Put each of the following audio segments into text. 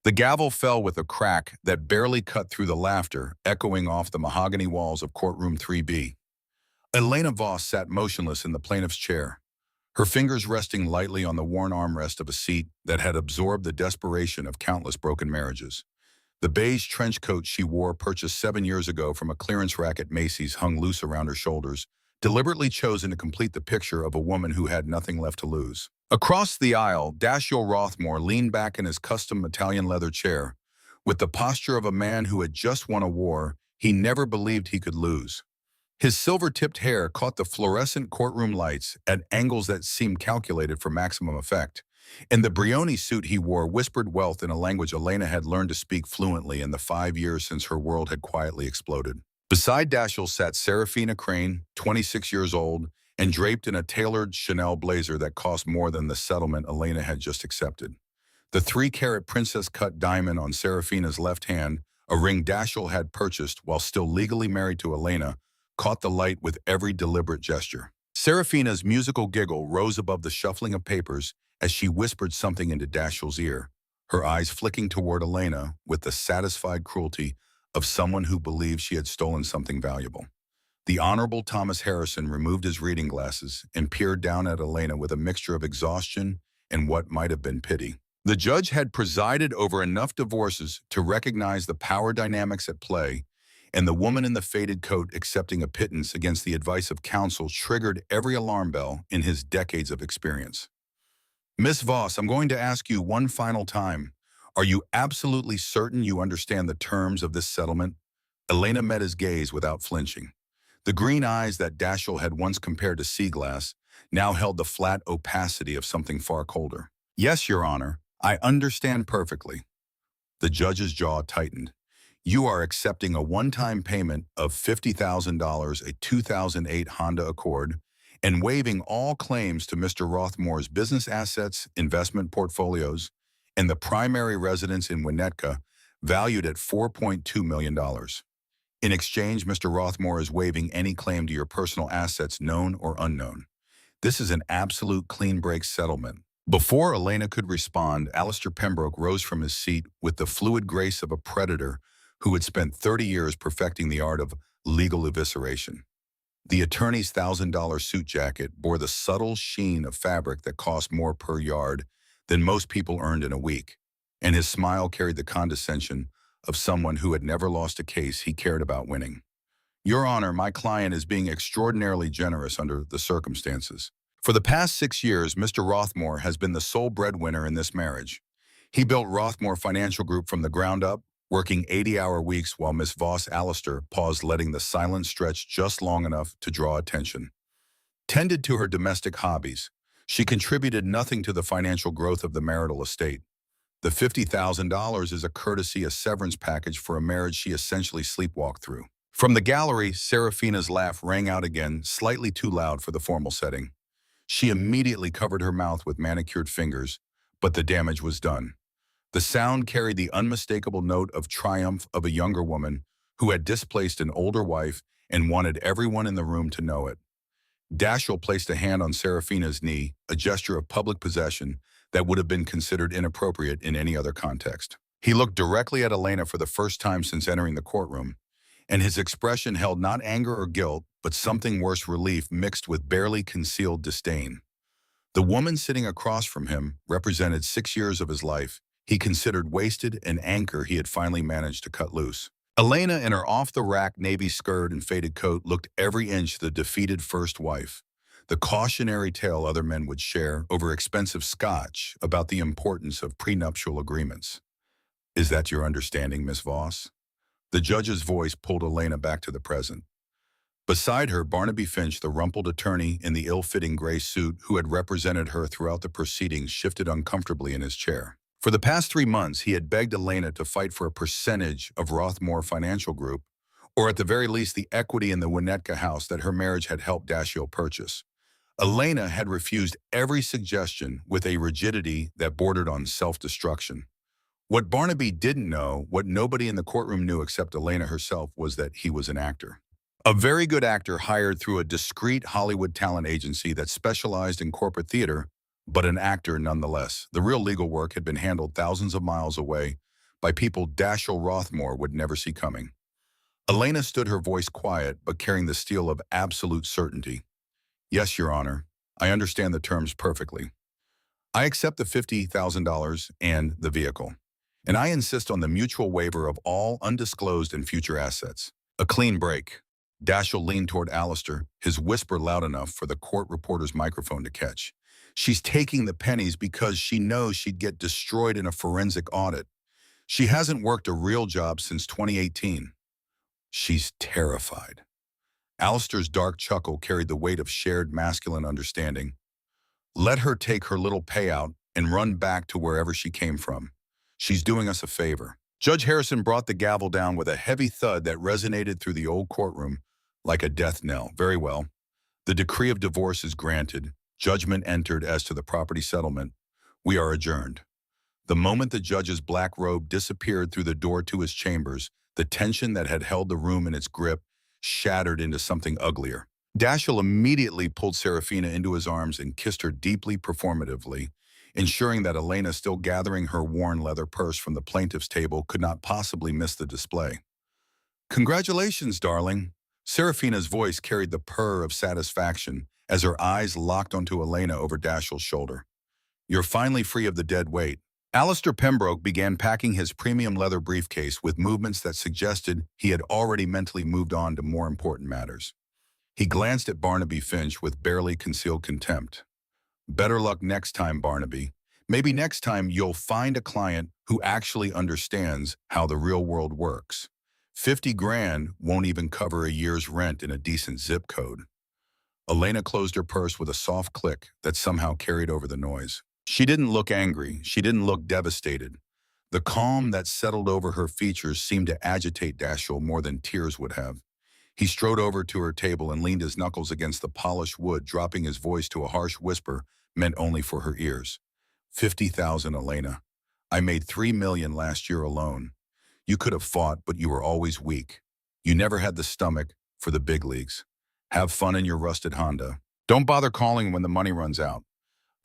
The gavel fell with a crack that barely cut through the laughter, echoing off the mahogany walls of courtroom 3B. Elena Voss sat motionless in the plaintiff's chair, her fingers resting lightly on the worn armrest of a seat that had absorbed the desperation of countless broken marriages. The beige trench coat she wore, purchased 7 years ago from a clearance rack at Macy's, hung loose around her shoulders, deliberately chosen to complete the picture of a woman who had nothing left to lose. Across the aisle, Dashiell Rothmore leaned back in his custom Italian leather chair, with the posture of a man who had just won a war he never believed he could lose. His silver-tipped hair caught the fluorescent courtroom lights at angles that seemed calculated for maximum effect, and the Brioni suit he wore whispered wealth in a language Elena had learned to speak fluently in the 5 years since her world had quietly exploded. Beside Dashiell sat Seraphina Crane, 26 years old, and draped in a tailored Chanel blazer that cost more than the settlement Elena had just accepted. The 3-carat princess-cut diamond on Seraphina's left hand, a ring Dashiell had purchased while still legally married to Elena, caught the light with every deliberate gesture. Seraphina's musical giggle rose above the shuffling of papers as she whispered something into Dashiell's ear, her eyes flicking toward Elena with the satisfied cruelty of someone who believed she had stolen something valuable. The Honorable Thomas Harrison removed his reading glasses and peered down at Elena with a mixture of exhaustion and what might have been pity. The judge had presided over enough divorces to recognize the power dynamics at play, and the woman in the faded coat accepting a pittance against the advice of counsel triggered every alarm bell in his decades of experience. Miss Voss, I'm going to ask you one final time. Are you absolutely certain you understand the terms of this settlement? Elena met his gaze without flinching. The green eyes that Dashiell had once compared to sea glass now held the flat opacity of something far colder. Yes, Your Honor, I understand perfectly. The judge's jaw tightened. You are accepting a one-time payment of $50,000, a 2008 Honda Accord, and waiving all claims to Mr. Rothmore's business assets, investment portfolios, and the primary residence in Winnetka, valued at $4.2 million. In exchange, Mr. Rothmore is waiving any claim to your personal assets, known or unknown. This is an absolute clean break settlement. Before Elena could respond, Alistair Pembroke rose from his seat with the fluid grace of a predator who had spent 30 years perfecting the art of legal evisceration. The attorney's $1,000 suit jacket bore the subtle sheen of fabric that cost more per yard than most people earned in a week, and his smile carried the condescension of someone who had never lost a case he cared about winning. Your Honor, my client is being extraordinarily generous under the circumstances. For the past 6 years, Mr. Rothmore has been the sole breadwinner in this marriage. He built Rothmore Financial Group from the ground up, working 80-hour weeks while Miss Voss Alistair paused, letting the silence stretch just long enough to draw attention. Tended to her domestic hobbies, she contributed nothing to the financial growth of the marital estate. The $50,000 is a courtesy, a severance package for a marriage she essentially sleepwalked through. From the gallery, Seraphina's laugh rang out again, slightly too loud for the formal setting. She immediately covered her mouth with manicured fingers, but the damage was done. The sound carried the unmistakable note of triumph of a younger woman who had displaced an older wife and wanted everyone in the room to know it. Dashiell placed a hand on Seraphina's knee, a gesture of public possession that would have been considered inappropriate in any other context. He looked directly at Elena for the first time since entering the courtroom, and his expression held not anger or guilt, but something worse, relief mixed with barely concealed disdain. The woman sitting across from him represented 6 years of his life he considered wasted, an anchor he had finally managed to cut loose. Elena, in her off-the-rack navy skirt and faded coat, looked every inch the defeated first wife, the cautionary tale other men would share over expensive scotch about the importance of prenuptial agreements. Is that your understanding, Miss Voss? The judge's voice pulled Elena back to the present. Beside her, Barnaby Finch, the rumpled attorney in the ill-fitting gray suit who had represented her throughout the proceedings, shifted uncomfortably in his chair. For the past 3 months, he had begged Elena to fight for a percentage of Rothmore Financial Group, or at the very least the equity in the Winnetka house that her marriage had helped Dashiell purchase. Elena had refused every suggestion with a rigidity that bordered on self-destruction. What Barnaby didn't know, what nobody in the courtroom knew except Elena herself, was that he was an actor. A very good actor hired through a discreet Hollywood talent agency that specialized in corporate theater, but an actor nonetheless. The real legal work had been handled thousands of miles away by people Dashiell Rothmore would never see coming. Elena stood, her voice quiet but carrying the steel of absolute certainty. Yes, Your Honor. I understand the terms perfectly. I accept the $50,000 and the vehicle. And I insist on the mutual waiver of all undisclosed and future assets. A clean break. Dashiell leaned toward Alistair, his whisper loud enough for the court reporter's microphone to catch. She's taking the pennies because she knows she'd get destroyed in a forensic audit. She hasn't worked a real job since 2018. She's terrified. Alistair's dark chuckle carried the weight of shared masculine understanding. Let her take her little payout and run back to wherever she came from. She's doing us a favor. Judge Harrison brought the gavel down with a heavy thud that resonated through the old courtroom like a death knell. Very well. The decree of divorce is granted. Judgment entered as to the property settlement. We are adjourned. The moment the judge's black robe disappeared through the door to his chambers, the tension that had held the room in its grip shattered into something uglier. Dashiell immediately pulled Seraphina into his arms and kissed her deeply performatively, ensuring that Elena, still gathering her worn leather purse from the plaintiff's table, could not possibly miss the display. Congratulations, darling. Seraphina's voice carried the purr of satisfaction as her eyes locked onto Elena over Dashiell's shoulder. You're finally free of the dead weight. Alistair Pembroke began packing his premium leather briefcase with movements that suggested he had already mentally moved on to more important matters. He glanced at Barnaby Finch with barely concealed contempt. Better luck next time, Barnaby. Maybe next time you'll find a client who actually understands how the real world works. 50 grand won't even cover a year's rent in a decent zip code. Elena closed her purse with a soft click that somehow carried over the noise. She didn't look angry. She didn't look devastated. The calm that settled over her features seemed to agitate Dashiell more than tears would have. He strode over to her table and leaned his knuckles against the polished wood, dropping his voice to a harsh whisper meant only for her ears. 50,000, Elena. I made 3 million last year alone. You could have fought, but you were always weak. You never had the stomach for the big leagues. Have fun in your rusted Honda. Don't bother calling when the money runs out.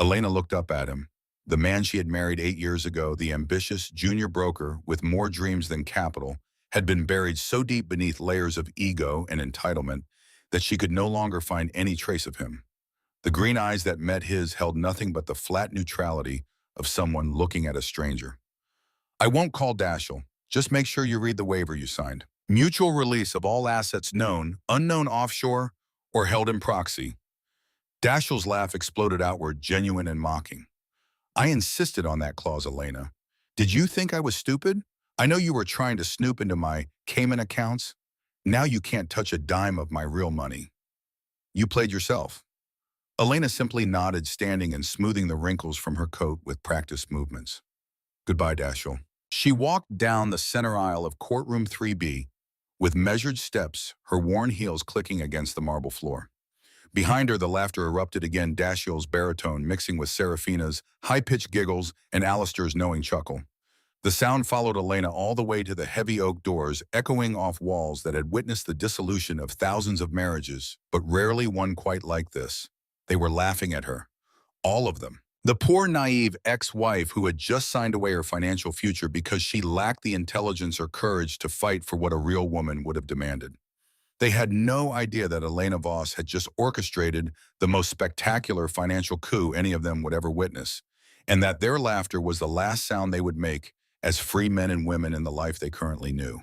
Elena looked up at him. The man she had married 8 years ago, the ambitious junior broker with more dreams than capital, had been buried so deep beneath layers of ego and entitlement that she could no longer find any trace of him. The green eyes that met his held nothing but the flat neutrality of someone looking at a stranger. I won't call Dashiell. Just make sure you read the waiver you signed. Mutual release of all assets known, unknown offshore, or held in proxy. Dashiell's laugh exploded outward, genuine and mocking. I insisted on that clause, Elena. Did you think I was stupid? I know you were trying to snoop into my Cayman accounts. Now you can't touch a dime of my real money. You played yourself. Elena simply nodded, standing and smoothing the wrinkles from her coat with practiced movements. Goodbye, Dashiell. She walked down the center aisle of courtroom 3B with measured steps, her worn heels clicking against the marble floor. Behind her, the laughter erupted again, Dashiell's baritone mixing with Seraphina's high-pitched giggles and Alistair's knowing chuckle. The sound followed Elena all the way to the heavy oak doors, echoing off walls that had witnessed the dissolution of thousands of marriages, but rarely one quite like this. They were laughing at her. All of them. The poor, naive ex-wife who had just signed away her financial future because she lacked the intelligence or courage to fight for what a real woman would have demanded. They had no idea that Elena Voss had just orchestrated the most spectacular financial coup any of them would ever witness, and that their laughter was the last sound they would make as free men and women in the life they currently knew.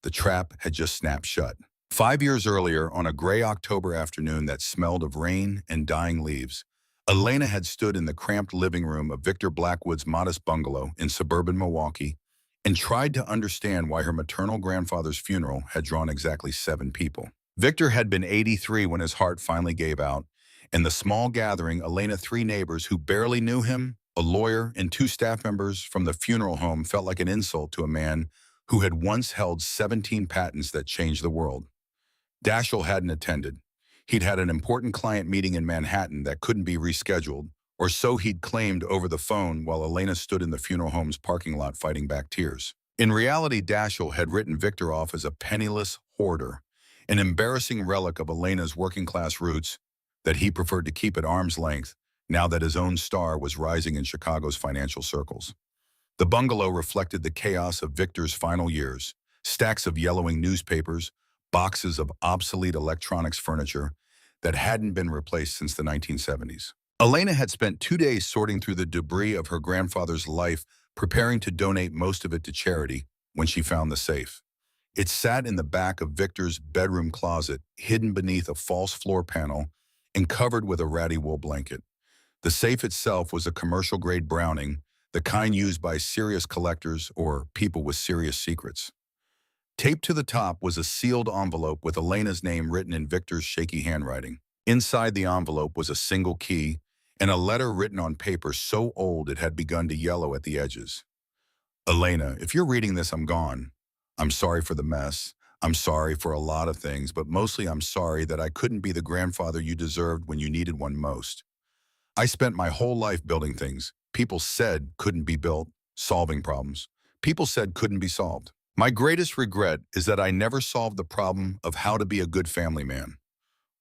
The trap had just snapped shut. 5 years earlier, on a gray October afternoon that smelled of rain and dying leaves, Elena had stood in the cramped living room of Victor Blackwood's modest bungalow in suburban Milwaukee and tried to understand why her maternal grandfather's funeral had drawn exactly 7 people. Victor had been 83 when his heart finally gave out. In the small gathering, Elena, 3 neighbors who barely knew him, a lawyer, and 2 staff members from the funeral home felt like an insult to a man who had once held 17 patents that changed the world. Dashiell hadn't attended. He'd had an important client meeting in Manhattan that couldn't be rescheduled, or so he'd claimed over the phone while Elena stood in the funeral home's parking lot fighting back tears. In reality, Dashiell had written Victor off as a penniless hoarder, an embarrassing relic of Elena's working-class roots that he preferred to keep at arm's length now that his own star was rising in Chicago's financial circles. The bungalow reflected the chaos of Victor's final years. Stacks of yellowing newspapers, boxes of obsolete electronics furniture that hadn't been replaced since the 1970s. Elena had spent 2 days sorting through the debris of her grandfather's life, preparing to donate most of it to charity when she found the safe. It sat in the back of Victor's bedroom closet, hidden beneath a false floor panel and covered with a ratty wool blanket. The safe itself was a commercial-grade Browning, the kind used by serious collectors or people with serious secrets. Taped to the top was a sealed envelope with Elena's name written in Victor's shaky handwriting. Inside the envelope was a single key and a letter written on paper so old it had begun to yellow at the edges. Elena, if you're reading this, I'm gone. I'm sorry for the mess. I'm sorry for a lot of things, but mostly I'm sorry that I couldn't be the grandfather you deserved when you needed one most. I spent my whole life building things people said couldn't be built, solving problems people said couldn't be solved. My greatest regret is that I never solved the problem of how to be a good family man.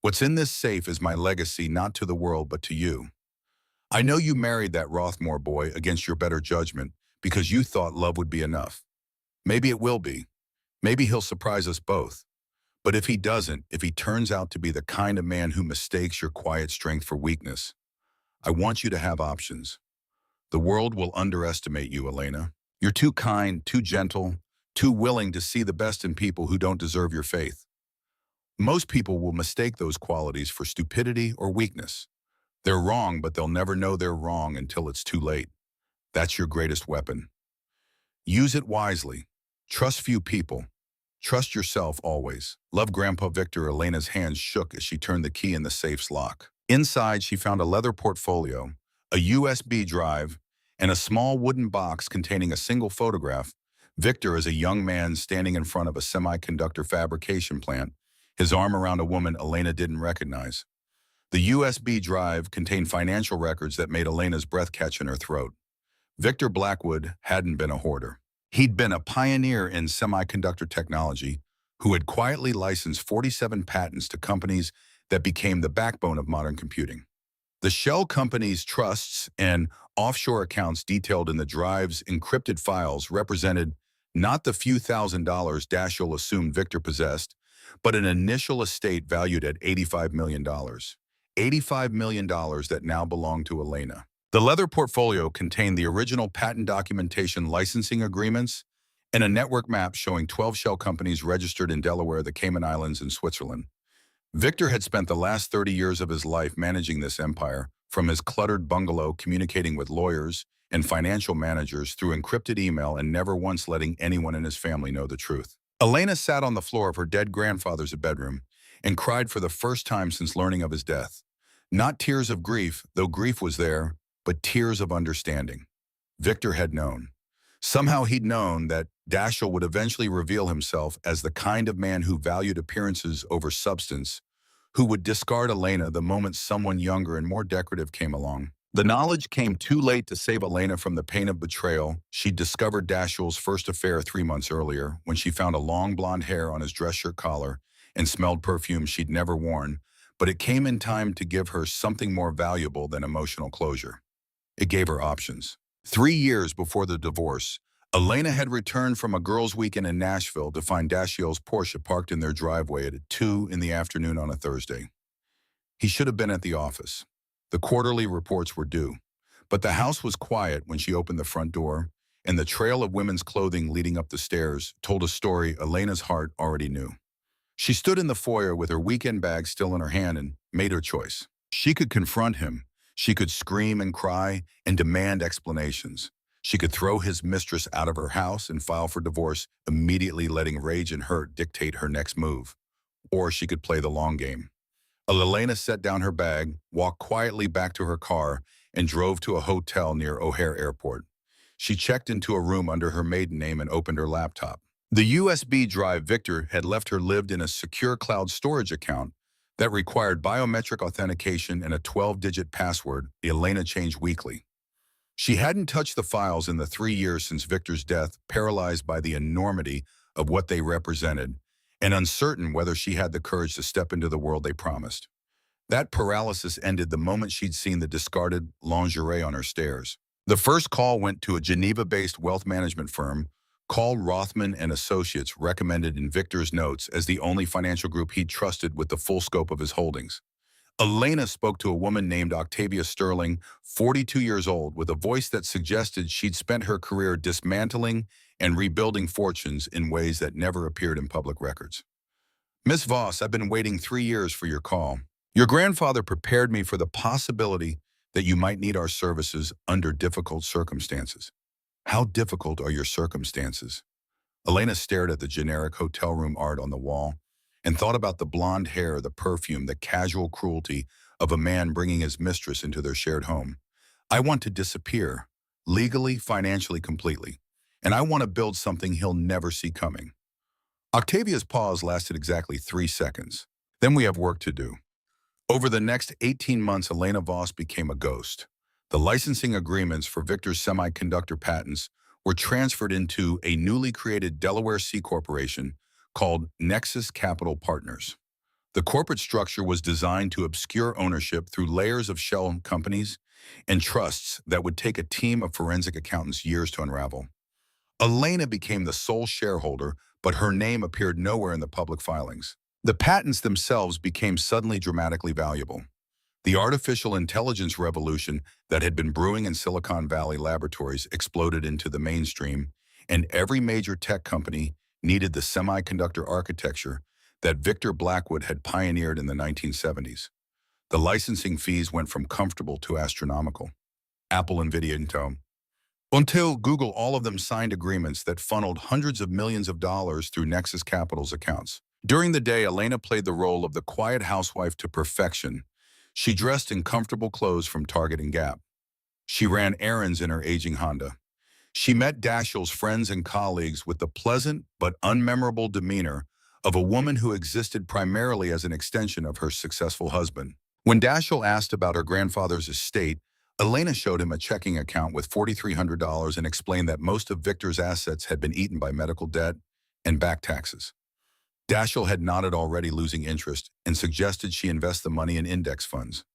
What's in this safe is my legacy, not to the world, but to you. I know you married that Rothmore boy against your better judgment because you thought love would be enough. Maybe it will be. Maybe he'll surprise us both. But if he doesn't, if he turns out to be the kind of man who mistakes your quiet strength for weakness, I want you to have options. The world will underestimate you, Elena. You're too kind, too gentle, too willing to see the best in people who don't deserve your faith. Most people will mistake those qualities for stupidity or weakness. They're wrong, but they'll never know they're wrong until it's too late. That's your greatest weapon. Use it wisely. Trust few people. Trust yourself always. Love, Grandpa Victor. Elena's hands shook as she turned the key in the safe's lock. Inside, she found a leather portfolio, a USB drive, and a small wooden box containing a single photograph. Victor is a young man standing in front of a semiconductor fabrication plant, his arm around a woman Elena didn't recognize. The USB drive contained financial records that made Elena's breath catch in her throat. Victor Blackwood hadn't been a hoarder. He'd been a pioneer in semiconductor technology who had quietly licensed 47 patents to companies that became the backbone of modern computing. The shell company's trusts and offshore accounts detailed in the drive's encrypted files represented not the few $1,000s Dashiell assumed Victor possessed, but an initial estate valued at $85 million. $85 million that now belonged to Elena. The leather portfolio contained the original patent documentation, licensing agreements, and a network map showing 12 shell companies registered in Delaware, the Cayman Islands, and Switzerland. Victor had spent the last 30 years of his life managing this empire, from his cluttered bungalow communicating with lawyers and financial managers through encrypted email and never once letting anyone in his family know the truth. Elena sat on the floor of her dead grandfather's bedroom and cried for the first time since learning of his death. Not tears of grief, though grief was there, but tears of understanding. Victor had known. Somehow he'd known that Dashiell would eventually reveal himself as the kind of man who valued appearances over substance, who would discard Elena the moment someone younger and more decorative came along. The knowledge came too late to save Elena from the pain of betrayal. She'd discovered Dashiell's first affair 3 months earlier when she found a long blonde hair on his dress shirt collar and smelled perfume she'd never worn, but it came in time to give her something more valuable than emotional closure. It gave her options. 3 years before the divorce, Elena had returned from a girls' weekend in Nashville to find Dashiell's Porsche parked in their driveway at 2 in the afternoon on a Thursday. He should have been at the office. The quarterly reports were due. But the house was quiet when she opened the front door, and the trail of women's clothing leading up the stairs told a story Elena's heart already knew. She stood in the foyer with her weekend bag still in her hand and made her choice. She could confront him. She could scream and cry and demand explanations. She could throw his mistress out of her house and file for divorce, immediately letting rage and hurt dictate her next move. Or she could play the long game. Elena set down her bag, walked quietly back to her car, and drove to a hotel near O'Hare Airport. She checked into a room under her maiden name and opened her laptop. The USB drive Victor had left her lived in a secure cloud storage account that required biometric authentication and a 12-digit password Elena changed weekly. She hadn't touched the files in the 3 years since Victor's death, paralyzed by the enormity of what they represented, and uncertain whether she had the courage to step into the world they promised. That paralysis ended the moment she'd seen the discarded lingerie on her stairs. The first call went to a Geneva-based wealth management firm called Rothman and Associates, recommended in Victor's notes as the only financial group he trusted with the full scope of his holdings. Elena spoke to a woman named Octavia Sterling, 42 years old, with a voice that suggested she'd spent her career dismantling and rebuilding fortunes in ways that never appeared in public records. Miss Voss, I've been waiting 3 years for your call. Your grandfather prepared me for the possibility that you might need our services under difficult circumstances. How difficult are your circumstances? Elena stared at the generic hotel room art on the wall and thought about the blonde hair, the perfume, the casual cruelty of a man bringing his mistress into their shared home. I want to disappear, legally, financially, completely. And I want to build something he'll never see coming. Octavia's pause lasted exactly 3 seconds. Then we have work to do. Over the next 18 months, Elena Voss became a ghost. The licensing agreements for Victor's semiconductor patents were transferred into a newly created Delaware C corporation called Nexus Capital Partners. The corporate structure was designed to obscure ownership through layers of shell companies and trusts that would take a team of forensic accountants years to unravel. Elena became the sole shareholder, but her name appeared nowhere in the public filings. The patents themselves became suddenly dramatically valuable. The artificial intelligence revolution that had been brewing in Silicon Valley laboratories exploded into the mainstream, and every major tech company needed the semiconductor architecture that Victor Blackwood had pioneered in the 1970s. The licensing fees went from comfortable to astronomical. Apple, Nvidia, and Tom. Until Google, all of them signed agreements that funneled hundreds of millions of dollars through Nexus Capital's accounts. During the day, Elena played the role of the quiet housewife to perfection. She dressed in comfortable clothes from Target and Gap. She ran errands in her aging Honda. She met Dashiell's friends and colleagues with the pleasant but unmemorable demeanor of a woman who existed primarily as an extension of her successful husband. When Dashiell asked about her grandfather's estate, Elena showed him a checking account with $4,300 and explained that most of Victor's assets had been eaten by medical debt and back taxes. Dashiell had nodded, already losing interest, and suggested she invest the money in index funds.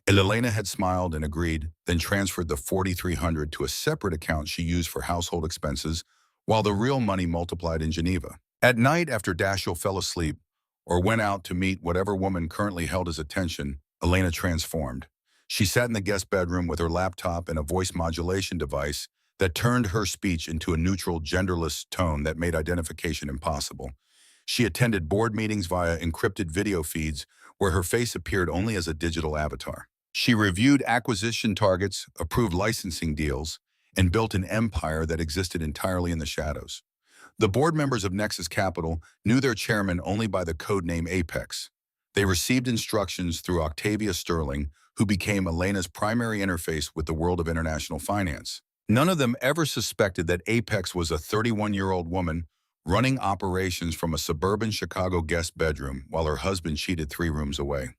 Elena had smiled and agreed, then transferred the $4,300 to a separate account she used for household expenses, while the real money multiplied in Geneva. At night, after Dashiell fell asleep or went out to meet whatever woman currently held his attention, Elena transformed. She sat in the guest bedroom with her laptop and a voice modulation device that turned her speech into a neutral, genderless tone that made identification impossible. She attended board meetings via encrypted video feeds where her face appeared only as a digital avatar. She reviewed acquisition targets, approved licensing deals, and built an empire that existed entirely in the shadows. The board members of Nexus Capital knew their chairman only by the codename Apex. They received instructions through Octavia Sterling, who became Elena's primary interface with the world of international finance. None of them ever suspected that Apex was a 31-year-old woman running operations from a suburban Chicago guest bedroom while her husband cheated 3 rooms away.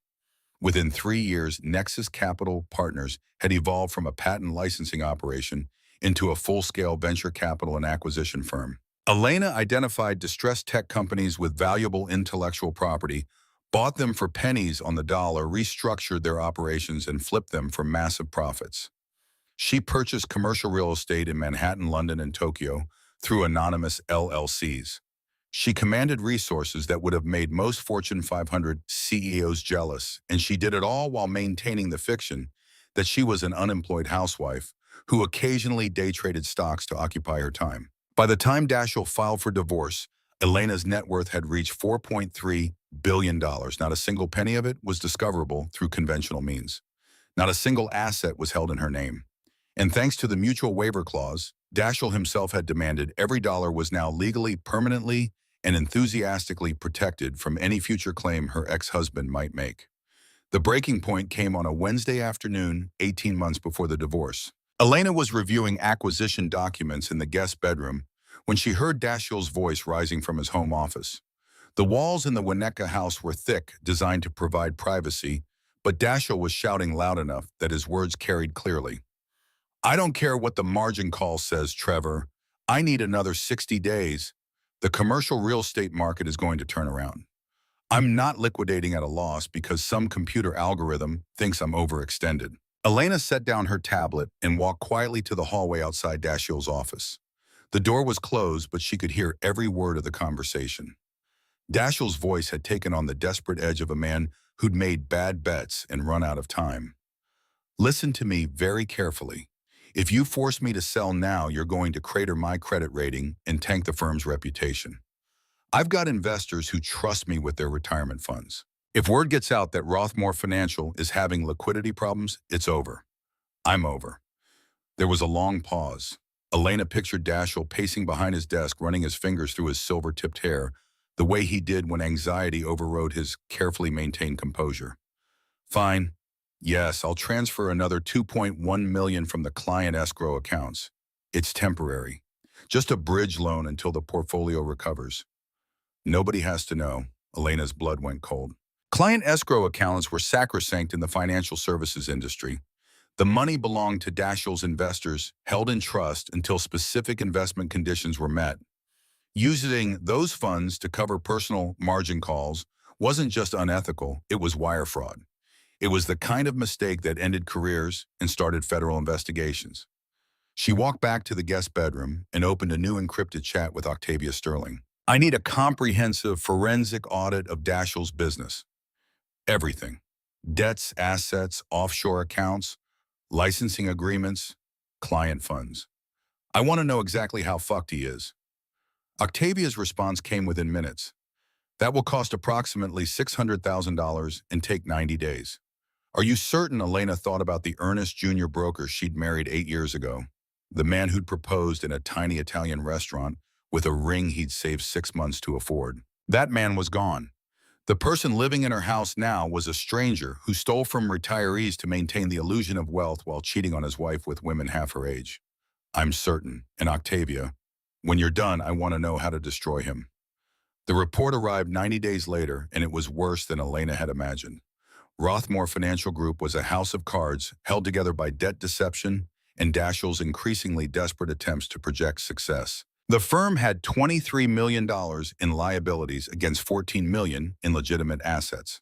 Within 3 years, Nexus Capital Partners had evolved from a patent licensing operation into a full-scale venture capital and acquisition firm. Elena identified distressed tech companies with valuable intellectual property, bought them for pennies on the dollar, restructured their operations, and flipped them for massive profits. She purchased commercial real estate in Manhattan, London, and Tokyo through anonymous LLCs. She commanded resources that would have made most Fortune 500 CEOs jealous, and she did it all while maintaining the fiction that she was an unemployed housewife who occasionally day traded stocks to occupy her time. By the time Dashiell filed for divorce, Elena's net worth had reached $4.3 billion. Not a single penny of it was discoverable through conventional means. Not a single asset was held in her name. And thanks to the mutual waiver clause, Dashiell himself had demanded every dollar was now legally, permanently, and enthusiastically protected from any future claim her ex-husband might make. The breaking point came on a Wednesday afternoon, 18 months before the divorce. Elena was reviewing acquisition documents in the guest bedroom when she heard Dashiell's voice rising from his home office. The walls in the Winnetka house were thick, designed to provide privacy, but Dashiell was shouting loud enough that his words carried clearly. "I don't care what the margin call says, Trevor. I need another 60 days. The commercial real estate market is going to turn around. I'm not liquidating at a loss because some computer algorithm thinks I'm overextended." Elena set down her tablet and walked quietly to the hallway outside Dashiell's office. The door was closed, but she could hear every word of the conversation. Dashiell's voice had taken on the desperate edge of a man who'd made bad bets and run out of time. Listen to me very carefully. If you force me to sell now, you're going to crater my credit rating and tank the firm's reputation. I've got investors who trust me with their retirement funds. If word gets out that Rothmore Financial is having liquidity problems, it's over. I'm over. There was a long pause. Elena pictured Dashiell pacing behind his desk, running his fingers through his silver-tipped hair, the way he did when anxiety overrode his carefully maintained composure. Fine. Yes, I'll transfer another $2.1 million from the client escrow accounts. It's temporary. Just a bridge loan until the portfolio recovers. Nobody has to know. Elena's blood went cold. Client escrow accounts were sacrosanct in the financial services industry. The money belonged to Dashiell's investors, held in trust until specific investment conditions were met. Using those funds to cover personal margin calls wasn't just unethical, it was wire fraud. It was the kind of mistake that ended careers and started federal investigations. She walked back to the guest bedroom and opened a new encrypted chat with Octavia Sterling. I need a comprehensive forensic audit of Dashiell's business. Everything. Debts, assets, offshore accounts, licensing agreements, client funds. I want to know exactly how fucked he is. Octavia's response came within minutes. That will cost approximately $600,000 and take 90 days. Are you certain? Elena thought about the earnest junior broker she'd married 8 years ago, the man who'd proposed in a tiny Italian restaurant with a ring he'd saved 6 months to afford. That man was gone. The person living in her house now was a stranger who stole from retirees to maintain the illusion of wealth while cheating on his wife with women half her age. I'm certain. And Octavia, when you're done, I want to know how to destroy him. The report arrived 90 days later, and it was worse than Elena had imagined. Rothmore Financial Group was a house of cards held together by debt deception and Dashiell's increasingly desperate attempts to project success. The firm had $23 million in liabilities against $14 million in legitimate assets.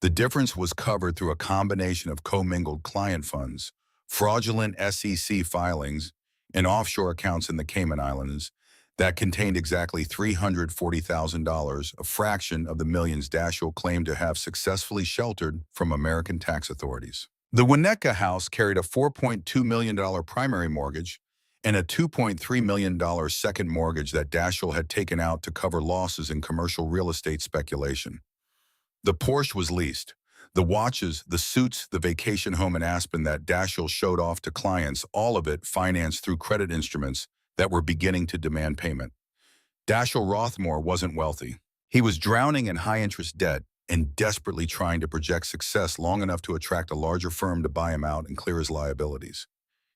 The difference was covered through a combination of commingled client funds, fraudulent SEC filings, and offshore accounts in the Cayman Islands that contained exactly $340,000, a fraction of the millions Dashiell claimed to have successfully sheltered from American tax authorities. The Winnetka house carried a $4.2 million primary mortgage and a $2.3 million second mortgage that Dashiell had taken out to cover losses in commercial real estate speculation. The Porsche was leased. The watches, the suits, the vacation home in Aspen that Dashiell showed off to clients, all of it financed through credit instruments that were beginning to demand payment. Dashiell Rothmore wasn't wealthy. He was drowning in high-interest debt and desperately trying to project success long enough to attract a larger firm to buy him out and clear his liabilities.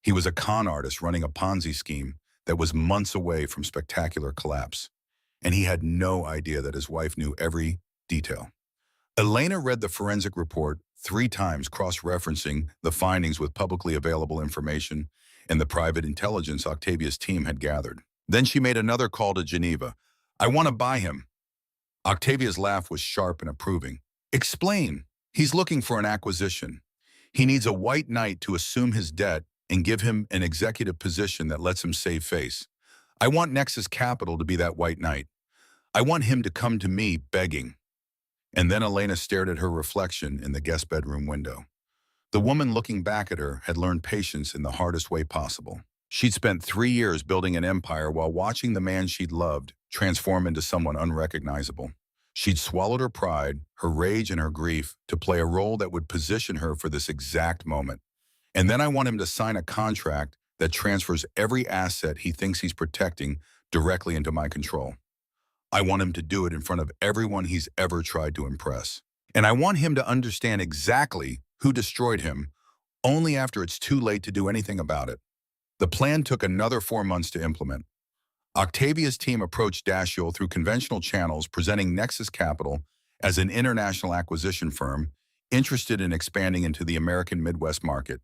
He was a con artist running a Ponzi scheme that was months away from spectacular collapse, and he had no idea that his wife knew every detail. Elena read the forensic report 3 times, cross-referencing the findings with publicly available information and the private intelligence Octavia's team had gathered. Then she made another call to Geneva. I want to buy him. Octavia's laugh was sharp and approving. Explain. He's looking for an acquisition. He needs a white knight to assume his debt and give him an executive position that lets him save face. I want Nexus Capital to be that white knight. I want him to come to me begging. And then Elena stared at her reflection in the guest bedroom window. The woman looking back at her had learned patience in the hardest way possible. She'd spent 3 years building an empire while watching the man she'd loved transform into someone unrecognizable. She'd swallowed her pride, her rage, and her grief to play a role that would position her for this exact moment. And then I want him to sign a contract that transfers every asset he thinks he's protecting directly into my control. I want him to do it in front of everyone he's ever tried to impress. And I want him to understand exactly who destroyed him, only after it's too late to do anything about it. The plan took another 4 months to implement. Octavia's team approached Dashiell through conventional channels, presenting Nexus Capital as an international acquisition firm interested in expanding into the American Midwest market.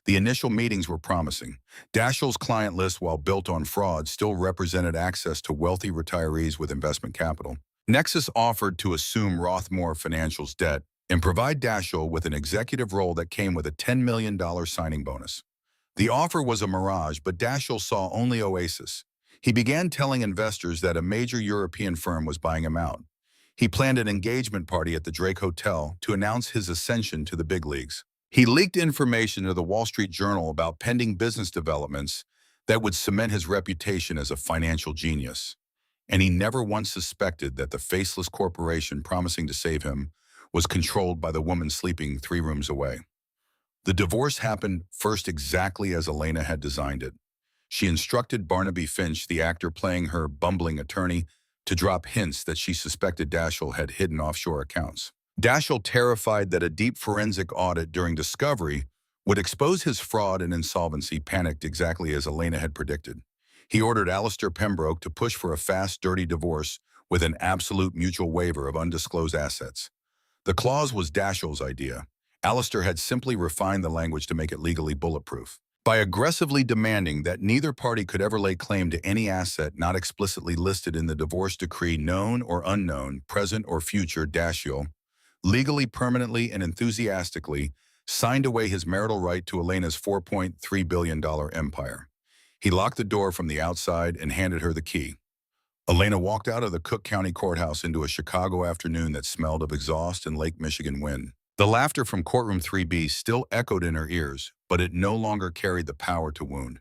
The initial meetings were promising. Dashiell's client list, while built on fraud, still represented access to wealthy retirees with investment capital. Nexus offered to assume Rothmore Financial's debt and provide Dashiell with an executive role that came with a $10 million signing bonus. The offer was a mirage, but Dashiell saw only oasis. He began telling investors that a major European firm was buying him out. He planned an engagement party at the Drake Hotel to announce his ascension to the big leagues. He leaked information to the Wall Street Journal about pending business developments that would cement his reputation as a financial genius. And he never once suspected that the faceless corporation promising to save him was controlled by the woman sleeping 3 rooms away. The divorce happened first exactly as Elena had designed it. She instructed Barnaby Finch, the actor playing her bumbling attorney, to drop hints that she suspected Dashiell had hidden offshore accounts. Dashiell, terrified that a deep forensic audit during discovery would expose his fraud and insolvency, panicked exactly as Elena had predicted. He ordered Alistair Pembroke to push for a fast, dirty divorce with an absolute mutual waiver of undisclosed assets. The clause was Dashiell's idea. Alistair had simply refined the language to make it legally bulletproof. By aggressively demanding that neither party could ever lay claim to any asset not explicitly listed in the divorce decree, known or unknown, present or future, Dashiell, legally, permanently, and enthusiastically, signed away his marital right to Elena's $4.3 billion empire. He locked the door from the outside and handed her the key. Elena walked out of the Cook County Courthouse into a Chicago afternoon that smelled of exhaust and Lake Michigan wind. The laughter from courtroom 3B still echoed in her ears, but it no longer carried the power to wound.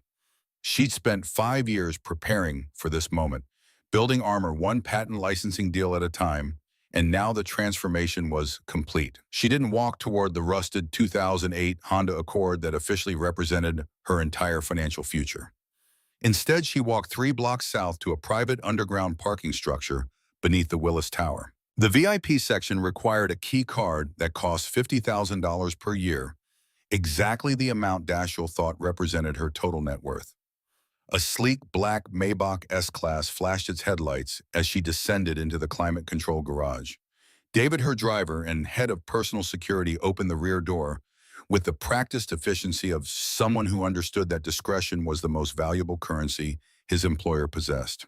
She'd spent 5 years preparing for this moment, building armor one patent licensing deal at a time, and now the transformation was complete. She didn't walk toward the rusted 2008 Honda Accord that officially represented her entire financial future. Instead, she walked 3 blocks south to a private underground parking structure beneath the Willis Tower. The VIP section required a key card that cost $50,000 per year, exactly the amount Dashiell thought represented her total net worth. A sleek black Maybach S-Class flashed its headlights as she descended into the climate-controlled garage. David, her driver and head of personal security, opened the rear door with the practiced efficiency of someone who understood that discretion was the most valuable currency his employer possessed.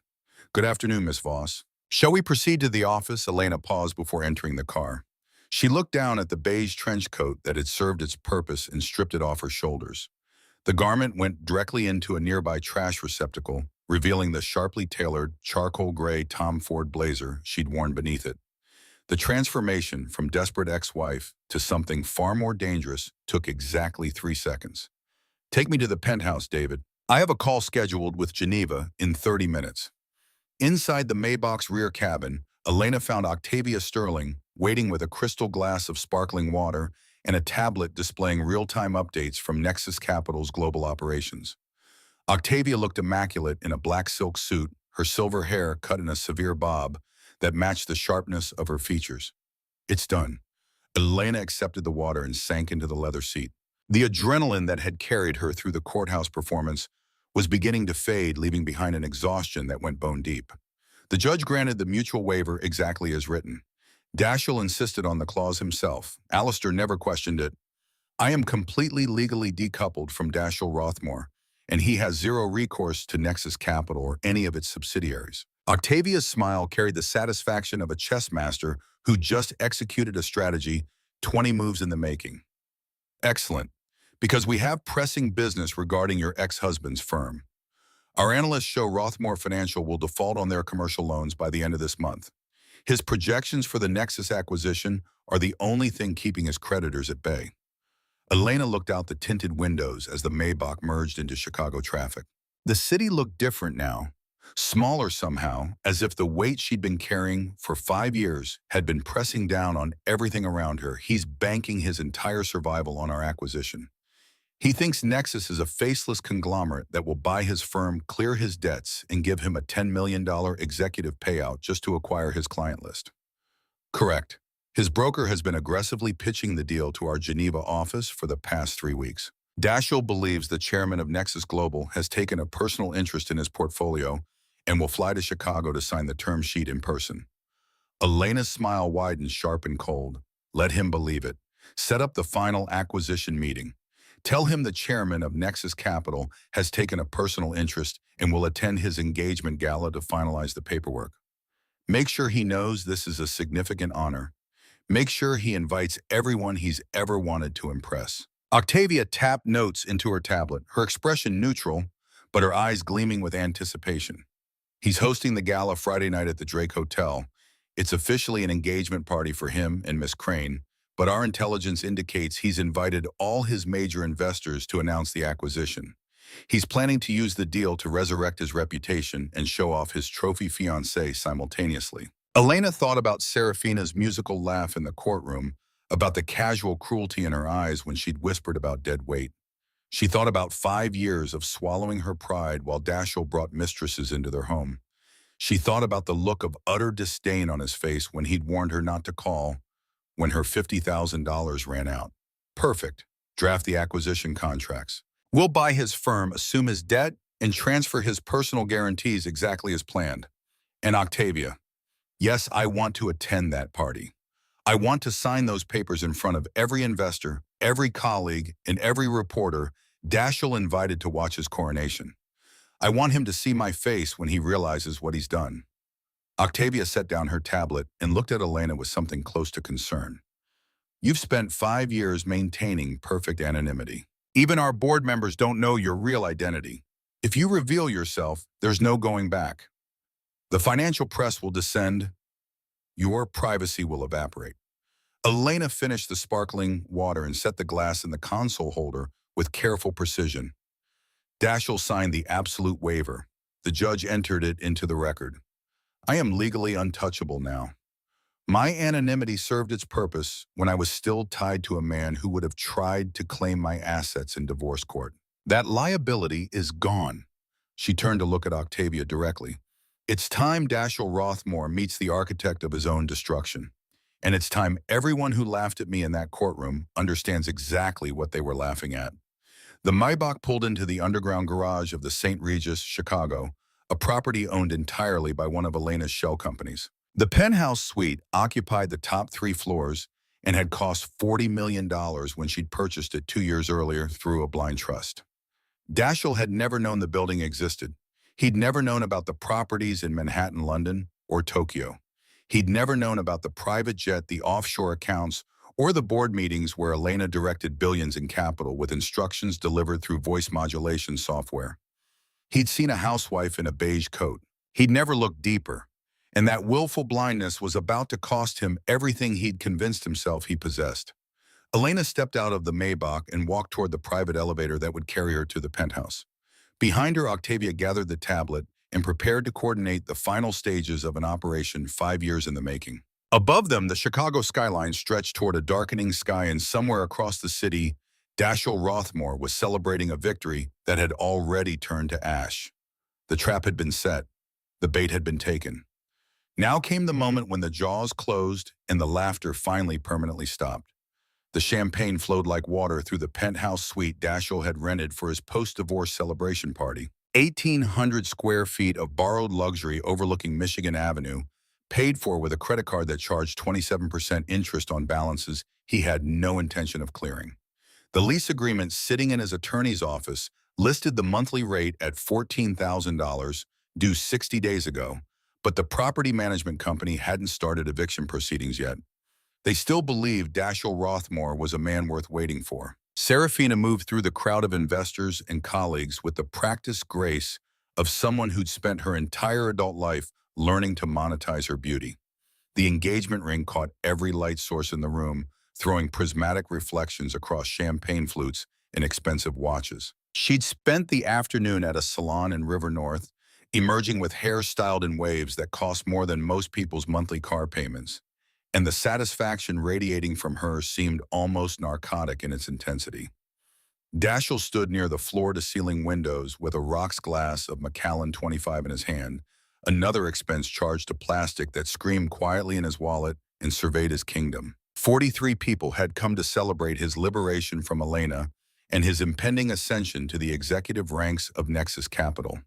"Good afternoon, Miss Voss. Shall we proceed to the office?" Elena paused before entering the car. She looked down at the beige trench coat that had served its purpose and stripped it off her shoulders. The garment went directly into a nearby trash receptacle, revealing the sharply tailored, charcoal gray Tom Ford blazer she'd worn beneath it. The transformation from desperate ex-wife to something far more dangerous took exactly 3 seconds. "Take me to the penthouse, David. I have a call scheduled with Geneva in 30 minutes. Inside the Maybach's rear cabin, Elena found Octavia Sterling waiting with a crystal glass of sparkling water and a tablet displaying real-time updates from Nexus Capital's global operations. Octavia looked immaculate in a black silk suit, her silver hair cut in a severe bob that matched the sharpness of her features. "It's done." Elena accepted the water and sank into the leather seat. The adrenaline that had carried her through the courthouse performance was beginning to fade, leaving behind an exhaustion that went bone deep. The judge granted the mutual waiver exactly as written. Dashiell insisted on the clause himself. Alistair never questioned it. "I am completely legally decoupled from Dashiell Rothmore, and he has zero recourse to Nexus Capital or any of its subsidiaries." Octavia's smile carried the satisfaction of a chess master who just executed a strategy 20 moves in the making. "Excellent, because we have pressing business regarding your ex-husband's firm. Our analysts show Rothmore Financial will default on their commercial loans by the end of this month. His projections for the Nexus acquisition are the only thing keeping his creditors at bay." Elena looked out the tinted windows as the Maybach merged into Chicago traffic. The city looked different now, smaller somehow, as if the weight she'd been carrying for 5 years had been pressing down on everything around her. "He's banking his entire survival on our acquisition. He thinks Nexus is a faceless conglomerate that will buy his firm, clear his debts, and give him a $10 million executive payout just to acquire his client list." "Correct. His broker has been aggressively pitching the deal to our Geneva office for the past 3 weeks. Dashiell believes the chairman of Nexus Global has taken a personal interest in his portfolio and will fly to Chicago to sign the term sheet in person." Elena's smile widened, sharp and cold. Let him believe it. Set up the final acquisition meeting. Tell him the chairman of Nexus Capital has taken a personal interest and will attend his engagement gala to finalize the paperwork. Make sure he knows this is a significant honor. Make sure he invites everyone he's ever wanted to impress. Octavia tapped notes into her tablet, her expression neutral, but her eyes gleaming with anticipation. He's hosting the gala Friday night at the Drake Hotel. It's officially an engagement party for him and Miss Crane, but our intelligence indicates he's invited all his major investors to announce the acquisition. He's planning to use the deal to resurrect his reputation and show off his trophy fiancée simultaneously. Elena thought about Seraphina's musical laugh in the courtroom, about the casual cruelty in her eyes when she'd whispered about dead weight. She thought about 5 years of swallowing her pride while Dashiell brought mistresses into their home. She thought about the look of utter disdain on his face when he'd warned her not to call when her $50,000 ran out. Perfect. Draft the acquisition contracts. We'll buy his firm, assume his debt, and transfer his personal guarantees exactly as planned. And Octavia, yes, I want to attend that party. I want to sign those papers in front of every investor, every colleague, and every reporter Dashiell invited to watch his coronation. I want him to see my face when he realizes what he's done. Octavia set down her tablet and looked at Elena with something close to concern. You've spent 5 years maintaining perfect anonymity. Even our board members don't know your real identity. If you reveal yourself, there's no going back. The financial press will descend. Your privacy will evaporate. Elena finished the sparkling water and set the glass in the console holder with careful precision. Dashiell signed the absolute waiver. The judge entered it into the record. I am legally untouchable now. My anonymity served its purpose when I was still tied to a man who would have tried to claim my assets in divorce court. That liability is gone. She turned to look at Octavia directly. It's time Dashiell Rothmore meets the architect of his own destruction. And it's time everyone who laughed at me in that courtroom understands exactly what they were laughing at. The Maybach pulled into the underground garage of the St. Regis, Chicago, a property owned entirely by one of Elena's shell companies. The penthouse suite occupied the top 3 floors and had cost $40 million when she'd purchased it 2 years earlier through a blind trust. Dashiell had never known the building existed. He'd never known about the properties in Manhattan, London, or Tokyo. He'd never known about the private jet, the offshore accounts, or the board meetings where Elena directed billions in capital with instructions delivered through voice modulation software. He'd seen a housewife in a beige coat. He'd never looked deeper, and that willful blindness was about to cost him everything he'd convinced himself he possessed. Elena stepped out of the Maybach and walked toward the private elevator that would carry her to the penthouse. Behind her, Octavia gathered the tablet and prepared to coordinate the final stages of an operation 5 years in the making. Above them, the Chicago skyline stretched toward a darkening sky, and somewhere across the city, Dashiell Rothmore was celebrating a victory that had already turned to ash. The trap had been set. The bait had been taken. Now came the moment when the jaws closed and the laughter finally permanently stopped. The champagne flowed like water through the penthouse suite Dashiell had rented for his post-divorce celebration party. 1,800 square feet of borrowed luxury overlooking Michigan Avenue, paid for with a credit card that charged 27% interest on balances he had no intention of clearing. The lease agreement sitting in his attorney's office listed the monthly rate at $14,000, due 60 days ago, but the property management company hadn't started eviction proceedings yet. They still believed Dashiell Rothmore was a man worth waiting for. Seraphina moved through the crowd of investors and colleagues with the practiced grace of someone who'd spent her entire adult life learning to monetize her beauty. The engagement ring caught every light source in the room, throwing prismatic reflections across champagne flutes and expensive watches. She'd spent the afternoon at a salon in River North, emerging with hair styled in waves that cost more than most people's monthly car payments. And the satisfaction radiating from her seemed almost narcotic in its intensity. Dashiell stood near the floor-to-ceiling windows with a rocks glass of Macallan 25 in his hand, another expense charged to plastic that screamed quietly in his wallet and surveyed his kingdom. 43 people had come to celebrate his liberation from Elena and his impending ascension to the executive ranks of Nexus Capital.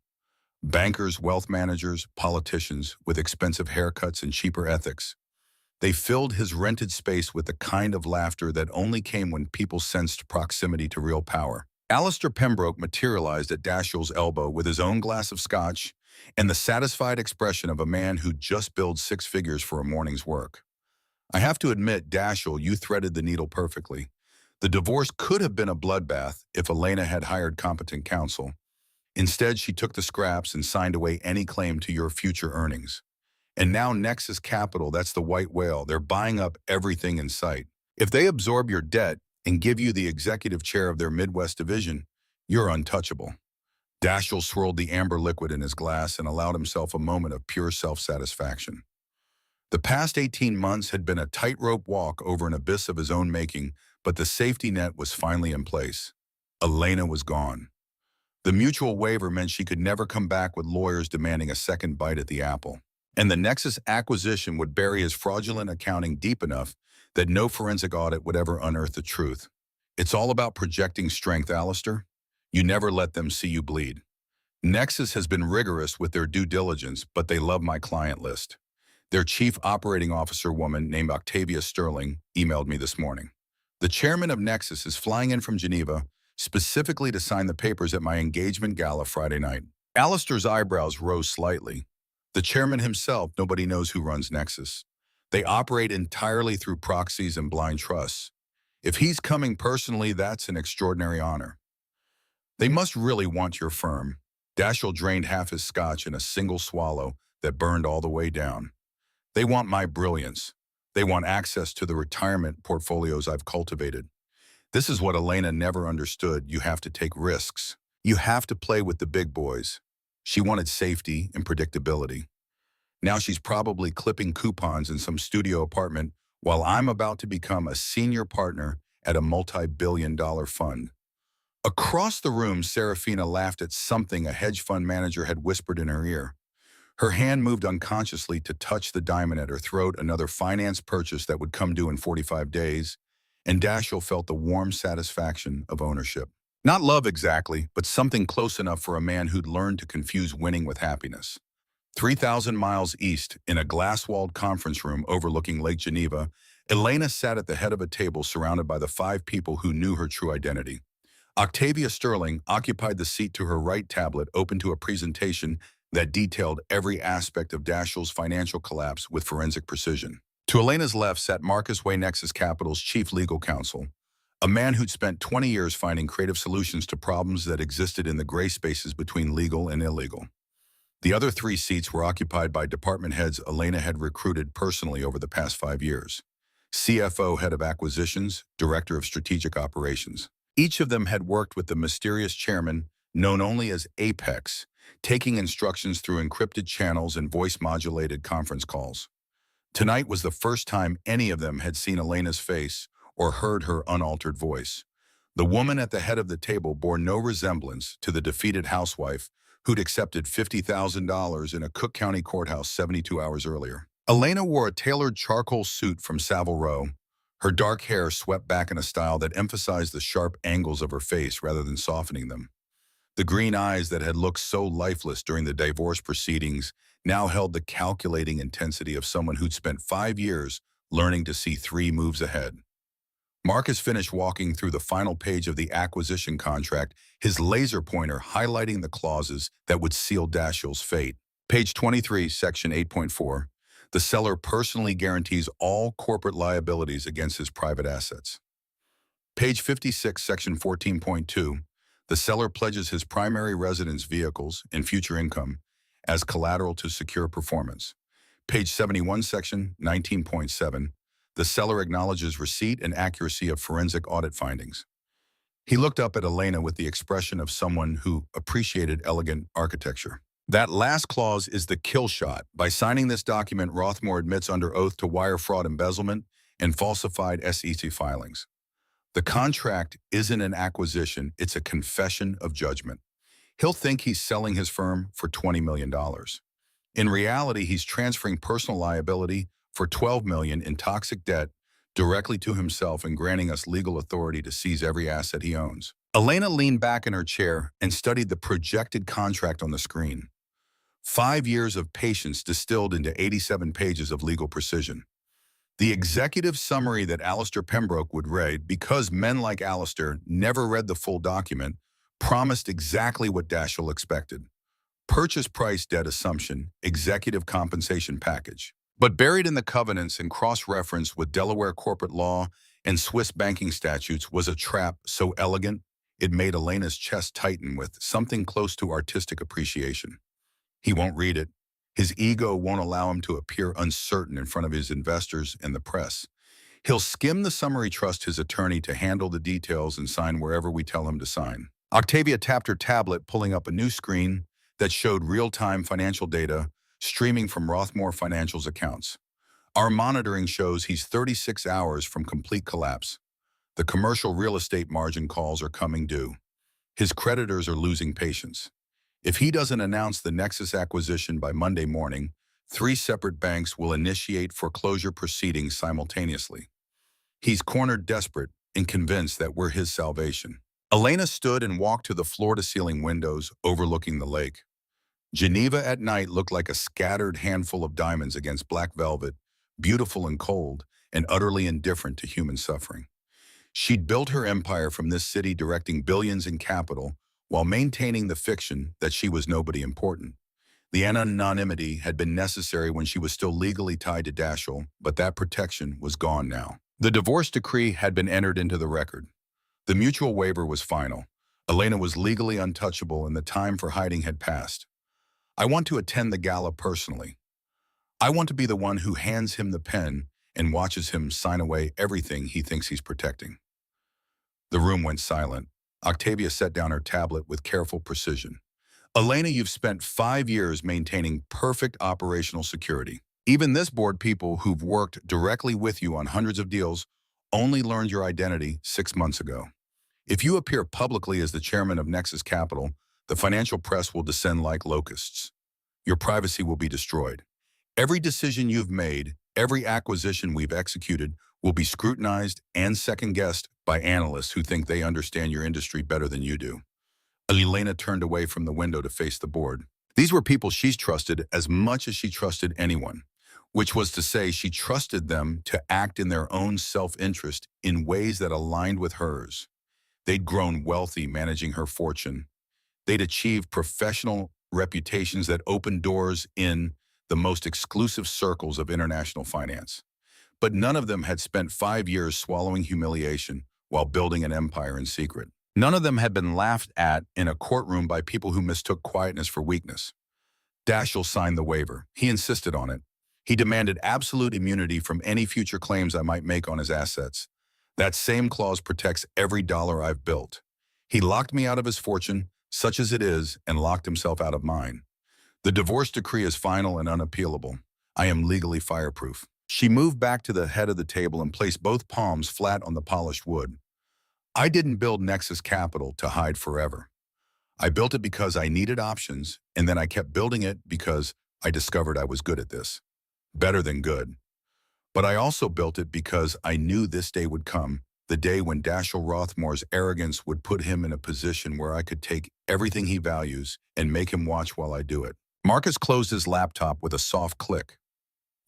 Bankers, wealth managers, politicians with expensive haircuts and cheaper ethics. They filled his rented space with the kind of laughter that only came when people sensed proximity to real power. Alistair Pembroke materialized at Dashiell's elbow with his own glass of scotch and the satisfied expression of a man who just billed 6 figures for a morning's work. I have to admit, Dashiell, you threaded the needle perfectly. The divorce could have been a bloodbath if Elena had hired competent counsel. Instead, she took the scraps and signed away any claim to your future earnings. And now Nexus Capital, that's the white whale, they're buying up everything in sight. If they absorb your debt and give you the executive chair of their Midwest division, you're untouchable. Dashiell swirled the amber liquid in his glass and allowed himself a moment of pure self-satisfaction. The past 18 months had been a tightrope walk over an abyss of his own making, but the safety net was finally in place. Elena was gone. The mutual waiver meant she could never come back with lawyers demanding a second bite at the apple. And the Nexus acquisition would bury his fraudulent accounting deep enough that no forensic audit would ever unearth the truth. It's all about projecting strength, Alistair. You never let them see you bleed. Nexus has been rigorous with their due diligence, but they love my client list. Their chief operating officer woman named Octavia Sterling emailed me this morning. The chairman of Nexus is flying in from Geneva specifically to sign the papers at my engagement gala Friday night. Alistair's eyebrows rose slightly. The chairman himself, nobody knows who runs Nexus. They operate entirely through proxies and blind trusts. If he's coming personally, that's an extraordinary honor. They must really want your firm. Dashiell drained half his scotch in a single swallow that burned all the way down. They want my brilliance. They want access to the retirement portfolios I've cultivated. This is what Elena never understood. You have to take risks. You have to play with the big boys. She wanted safety and predictability. Now she's probably clipping coupons in some studio apartment while I'm about to become a senior partner at a multi-billion-dollar fund. Across the room, Seraphina laughed at something a hedge fund manager had whispered in her ear. Her hand moved unconsciously to touch the diamond at her throat, another finance purchase that would come due in 45 days, and Dashiell felt the warm satisfaction of ownership. Not love exactly, but something close enough for a man who'd learned to confuse winning with happiness. 3,000 miles east, in a glass-walled conference room overlooking Lake Geneva, Elena sat at the head of a table surrounded by the 5 people who knew her true identity. Octavia Sterling occupied the seat to her right, tablet open to a presentation that detailed every aspect of Dashiell's financial collapse with forensic precision. To Elena's left sat Marcus Way, Nexus Capital's chief legal counsel, a man who'd spent 20 years finding creative solutions to problems that existed in the gray spaces between legal and illegal. The other 3 seats were occupied by department heads Elena had recruited personally over the past 5 years. CFO, head of acquisitions, director of strategic operations. Each of them had worked with the mysterious chairman, known only as Apex, taking instructions through encrypted channels and voice-modulated conference calls. Tonight was the first time any of them had seen Elena's face or heard her unaltered voice. The woman at the head of the table bore no resemblance to the defeated housewife who'd accepted $50,000 in a Cook County courthouse 72 hours earlier. Elena wore a tailored charcoal suit from Savile Row, her dark hair swept back in a style that emphasized the sharp angles of her face rather than softening them. The green eyes that had looked so lifeless during the divorce proceedings now held the calculating intensity of someone who'd spent 5 years learning to see 3 moves ahead. Marcus finished walking through the final page of the acquisition contract, his laser pointer highlighting the clauses that would seal Dashiell's fate. Page 23, section 8.4. The seller personally guarantees all corporate liabilities against his private assets. Page 56, section 14.2. The seller pledges his primary residence vehicles and future income as collateral to secure performance. Page 71, section 19.7. The seller acknowledges receipt and accuracy of forensic audit findings. He looked up at Elena with the expression of someone who appreciated elegant architecture. That last clause is the kill shot. By signing this document, Rothmore admits under oath to wire fraud, embezzlement, and falsified SEC filings. The contract isn't an acquisition, it's a confession of judgment. He'll think he's selling his firm for $20 million. In reality, he's transferring personal liability for $12 million in toxic debt directly to himself and granting us legal authority to seize every asset he owns. Elena leaned back in her chair and studied the projected contract on the screen. 5 years of patience distilled into 87 pages of legal precision. The executive summary that Alistair Pembroke would read, because men like Alistair never read the full document, promised exactly what Dashiell expected. Purchase price, debt assumption, executive compensation package. But buried in the covenants and cross-referenced with Delaware corporate law and Swiss banking statutes was a trap so elegant it made Elena's chest tighten with something close to artistic appreciation. He won't read it. His ego won't allow him to appear uncertain in front of his investors and the press. He'll skim the summary, trust his attorney to handle the details, and sign wherever we tell him to sign. Octavia tapped her tablet, pulling up a new screen that showed real-time financial data streaming from Rothmore Financial's accounts. Our monitoring shows he's 36 hours from complete collapse. The commercial real estate margin calls are coming due. His creditors are losing patience. If he doesn't announce the Nexus acquisition by Monday morning, 3 separate banks will initiate foreclosure proceedings simultaneously. He's cornered, desperate, and convinced that we're his salvation. Elena stood and walked to the floor-to-ceiling windows overlooking the lake. Geneva at night looked like a scattered handful of diamonds against black velvet, beautiful and cold, and utterly indifferent to human suffering. She'd built her empire from this city, directing billions in capital, while maintaining the fiction that she was nobody important. The anonymity had been necessary when she was still legally tied to Dashiell, but that protection was gone now. The divorce decree had been entered into the record. The mutual waiver was final. Elena was legally untouchable and the time for hiding had passed. I want to attend the gala personally. I want to be the one who hands him the pen and watches him sign away everything he thinks he's protecting. The room went silent. Octavia set down her tablet with careful precision. Elena, you've spent 5 years maintaining perfect operational security. Even this board, people who've worked directly with you on hundreds of deals, only learned your identity 6 months ago. If you appear publicly as the chairman of Nexus Capital, the financial press will descend like locusts. Your privacy will be destroyed. Every decision you've made, every acquisition we've executed, will be scrutinized and second-guessed by analysts who think they understand your industry better than you do. Elena turned away from the window to face the board. These were people she's trusted as much as she trusted anyone, which was to say she trusted them to act in their own self-interest in ways that aligned with hers. They'd grown wealthy managing her fortune. They'd achieved professional reputations that opened doors in the most exclusive circles of international finance. But none of them had spent 5 years swallowing humiliation while building an empire in secret. None of them had been laughed at in a courtroom by people who mistook quietness for weakness. Dashiell signed the waiver. He insisted on it. He demanded absolute immunity from any future claims I might make on his assets. That same clause protects every dollar I've built. He locked me out of his fortune, such as it is, and locked himself out of mine. The divorce decree is final and unappealable. I am legally fireproof. She moved back to the head of the table and placed both palms flat on the polished wood. I didn't build Nexus Capital to hide forever. I built it because I needed options, and then I kept building it because I discovered I was good at this. Better than good. But I also built it because I knew this day would come, the day when Dashiell Rothmore's arrogance would put him in a position where I could take everything he values and make him watch while I do it. Marcus closed his laptop with a soft click.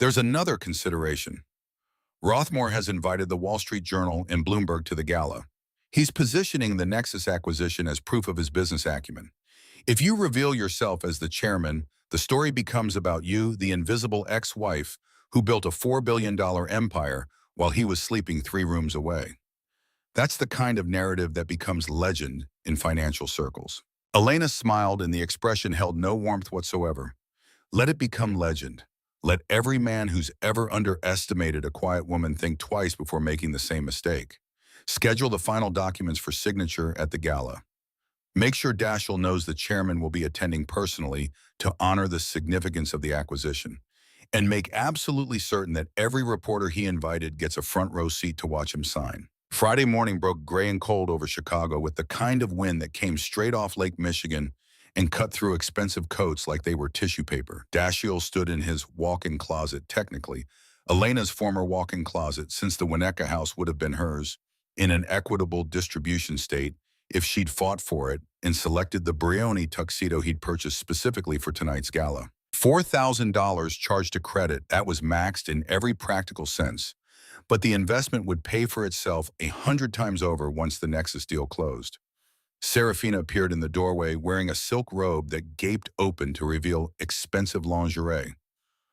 There's another consideration. Rothmore has invited the Wall Street Journal and Bloomberg to the gala. He's positioning the Nexus acquisition as proof of his business acumen. If you reveal yourself as the chairman, the story becomes about you, the invisible ex-wife, who built a $4 billion empire while he was sleeping 3 rooms away. That's the kind of narrative that becomes legend in financial circles. Elena smiled and the expression held no warmth whatsoever. Let it become legend. Let every man who's ever underestimated a quiet woman think twice before making the same mistake. Schedule the final documents for signature at the gala. Make sure Dashiell knows the chairman will be attending personally to honor the significance of the acquisition. And make absolutely certain that every reporter he invited gets a front row seat to watch him sign. Friday morning broke gray and cold over Chicago with the kind of wind that came straight off Lake Michigan and cut through expensive coats like they were tissue paper. Dashiell stood in his walk-in closet, technically Elena's former walk-in closet, since the Winnetka house would have been hers, in an equitable distribution state if she'd fought for it and selected the Brioni tuxedo he'd purchased specifically for tonight's gala. $4,000 charged to credit, that was maxed in every practical sense. But the investment would pay for itself 100 times over once the Nexus deal closed. Seraphina appeared in the doorway wearing a silk robe that gaped open to reveal expensive lingerie.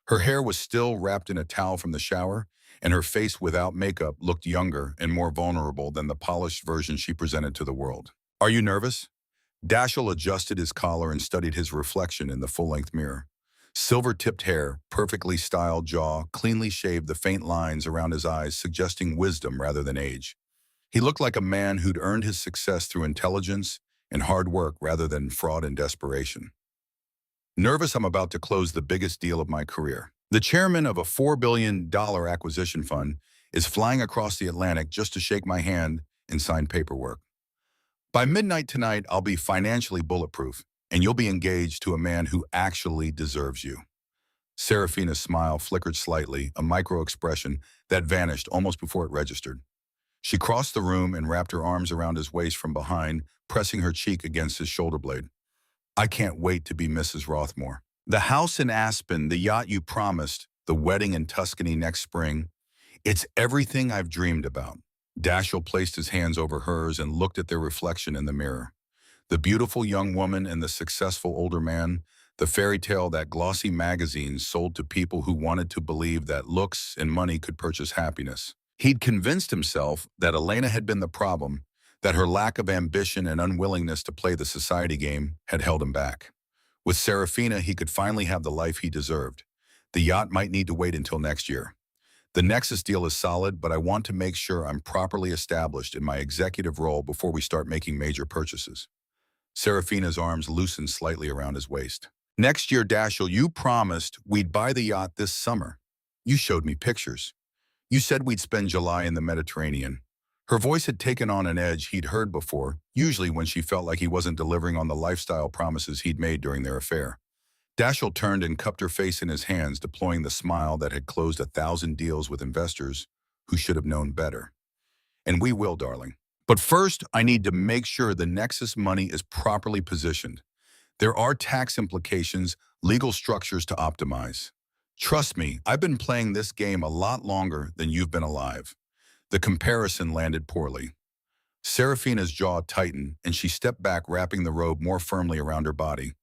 Her hair was still wrapped in a towel from the shower, and her face without makeup looked younger and more vulnerable than the polished version she presented to the world. "Are you nervous?" Dashiell adjusted his collar and studied his reflection in the full-length mirror. Silver-tipped hair, perfectly styled jaw, cleanly shaved, the faint lines around his eyes suggesting wisdom rather than age. He looked like a man who'd earned his success through intelligence and hard work rather than fraud and desperation. "Nervous I'm about to close the biggest deal of my career. The chairman of a $4 billion acquisition fund is flying across the Atlantic just to shake my hand and sign paperwork. By midnight tonight, I'll be financially bulletproof, and you'll be engaged to a man who actually deserves you." Seraphina's smile flickered slightly, a micro-expression that vanished almost before it registered. She crossed the room and wrapped her arms around his waist from behind, pressing her cheek against his shoulder blade. "I can't wait to be Mrs. Rothmore. The house in Aspen, the yacht you promised, the wedding in Tuscany next spring. It's everything I've dreamed about." Dashiell placed his hands over hers and looked at their reflection in the mirror. The beautiful young woman and the successful older man, the fairy tale that glossy magazines sold to people who wanted to believe that looks and money could purchase happiness. He'd convinced himself that Elena had been the problem, that her lack of ambition and unwillingness to play the society game had held him back. With Seraphina, he could finally have the life he deserved. The yacht might need to wait until next year. "The Nexus deal is solid, but I want to make sure I'm properly established in my executive role before we start making major purchases." Seraphina's arms loosened slightly around his waist. "Next year, Dashiell, you promised we'd buy the yacht this summer. You showed me pictures. You said we'd spend July in the Mediterranean." Her voice had taken on an edge he'd heard before, usually when she felt like he wasn't delivering on the lifestyle promises he'd made during their affair. Dashiell turned and cupped her face in his hands, deploying the smile that had closed 1,000 deals with investors who should have known better. "And we will, darling. But first, I need to make sure the Nexus money is properly positioned. There are tax implications, legal structures to optimize. Trust me, I've been playing this game a lot longer than you've been alive." The comparison landed poorly. Seraphina's jaw tightened, and she stepped back, wrapping the robe more firmly around her body.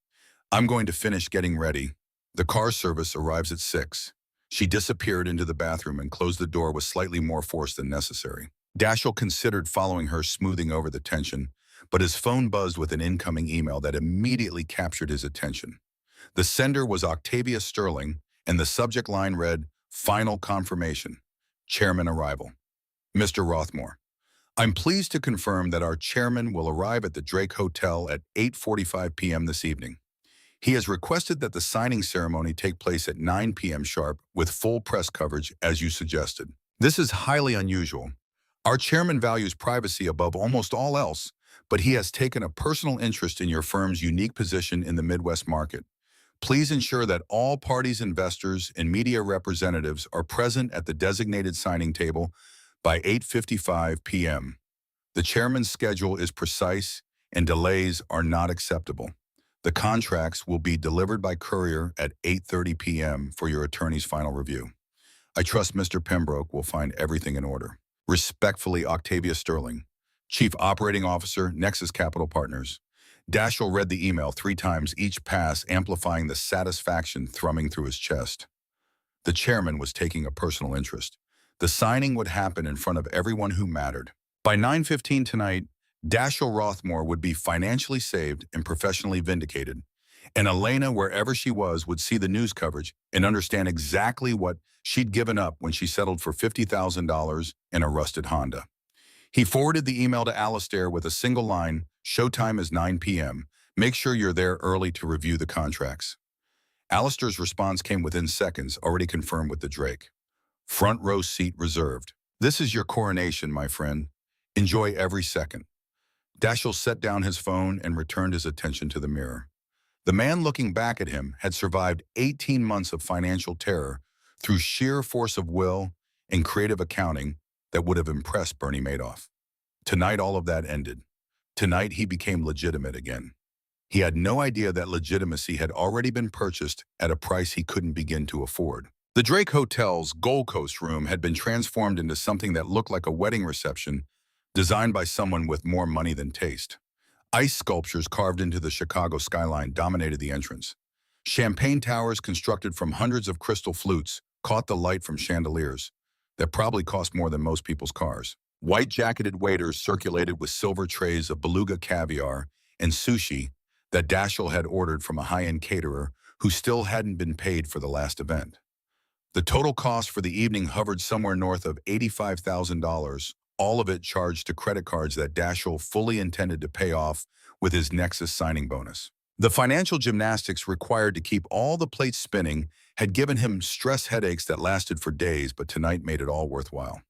"I'm going to finish getting ready. The car service arrives at 6. She disappeared into the bathroom and closed the door with slightly more force than necessary. Dashiell considered following her, smoothing over the tension, but his phone buzzed with an incoming email that immediately captured his attention. The sender was Octavia Sterling, and the subject line read, "Final confirmation. Chairman arrival. Mr. Rothmore, I'm pleased to confirm that our chairman will arrive at the Drake Hotel at 8:45 p.m. this evening. He has requested that the signing ceremony take place at 9 p.m. sharp with full press coverage as you suggested. This is highly unusual. Our chairman values privacy above almost all else, but he has taken a personal interest in your firm's unique position in the Midwest market. Please ensure that all parties, investors, and media representatives are present at the designated signing table by 8:55 p.m. The chairman's schedule is precise and delays are not acceptable. The contracts will be delivered by courier at 8:30 p.m. for your attorney's final review. I trust Mr. Pembroke will find everything in order. Respectfully, Octavia Sterling, Chief Operating Officer, Nexus Capital Partners." Dashiell read the email 3 times, each pass amplifying the satisfaction thrumming through his chest. The chairman was taking a personal interest. The signing would happen in front of everyone who mattered. By 9:15 tonight, Dashiell Rothmore would be financially saved and professionally vindicated, and Elena, wherever she was, would see the news coverage and understand exactly what she'd given up when she settled for $50,000 in a rusted Honda. He forwarded the email to Alistair with a single line, "Showtime is 9 p.m. Make sure you're there early to review the contracts." Alistair's response came within seconds, already confirmed with the Drake. "Front row seat reserved. This is your coronation, my friend. Enjoy every second." Dashiell set down his phone and returned his attention to the mirror. The man looking back at him had survived 18 months of financial terror through sheer force of will and creative accounting that would have impressed Bernie Madoff. Tonight, all of that ended. Tonight, he became legitimate again. He had no idea that legitimacy had already been purchased at a price he couldn't begin to afford. The Drake Hotel's Gold Coast room had been transformed into something that looked like a wedding reception designed by someone with more money than taste. Ice sculptures carved into the Chicago skyline dominated the entrance. Champagne towers constructed from hundreds of crystal flutes caught the light from chandeliers that probably cost more than most people's cars. White-jacketed waiters circulated with silver trays of beluga caviar and sushi that Dashiell had ordered from a high-end caterer who still hadn't been paid for the last event. The total cost for the evening hovered somewhere north of $85,000, all of it charged to credit cards that Dashiell fully intended to pay off with his Nexus signing bonus. The financial gymnastics required to keep all the plates spinning had given him stress headaches that lasted for days, but tonight made it all worthwhile.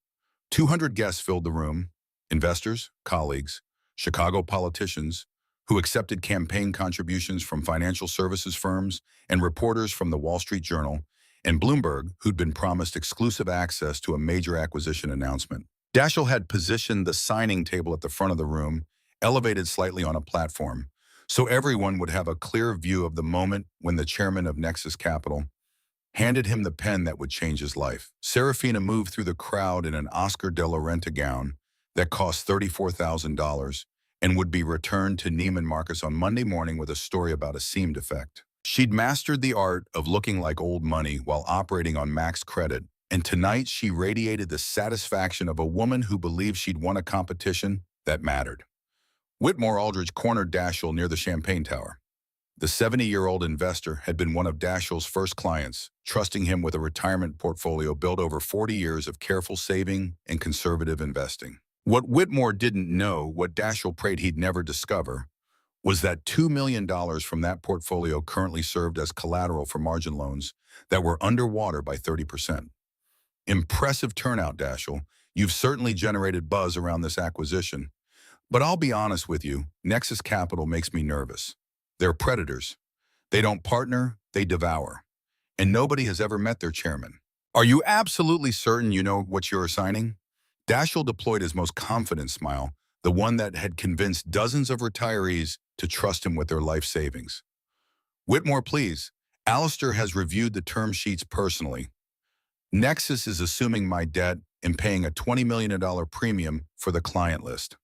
200 guests filled the room, investors, colleagues, Chicago politicians, who accepted campaign contributions from financial services firms and reporters from the Wall Street Journal, and Bloomberg, who'd been promised exclusive access to a major acquisition announcement. Dashiell had positioned the signing table at the front of the room, elevated slightly on a platform, so everyone would have a clear view of the moment when the chairman of Nexus Capital handed him the pen that would change his life. Seraphina moved through the crowd in an Oscar de la Renta gown that cost $34,000 and would be returned to Neiman Marcus on Monday morning with a story about a seam defect. She'd mastered the art of looking like old money while operating on max credit, and tonight she radiated the satisfaction of a woman who believed she'd won a competition that mattered. Whitmore Aldridge cornered Dashiell near the Champagne Tower. The 70-year-old investor had been one of Dashiell's first clients, trusting him with a retirement portfolio built over 40 years of careful saving and conservative investing. What Whitmore didn't know, what Dashiell prayed he'd never discover, was that $2 million from that portfolio currently served as collateral for margin loans that were underwater by 30%. Impressive turnout, Dashiell. You've certainly generated buzz around this acquisition. But I'll be honest with you, Nexus Capital makes me nervous. They're predators. They don't partner, they devour. And nobody has ever met their chairman. Are you absolutely certain you know what you're signing? Dashiell deployed his most confident smile, the one that had convinced dozens of retirees to trust him with their life savings. Whitmore, please. Alistair has reviewed the term sheets personally. Nexus is assuming my debt and paying a $20 million premium for the client list.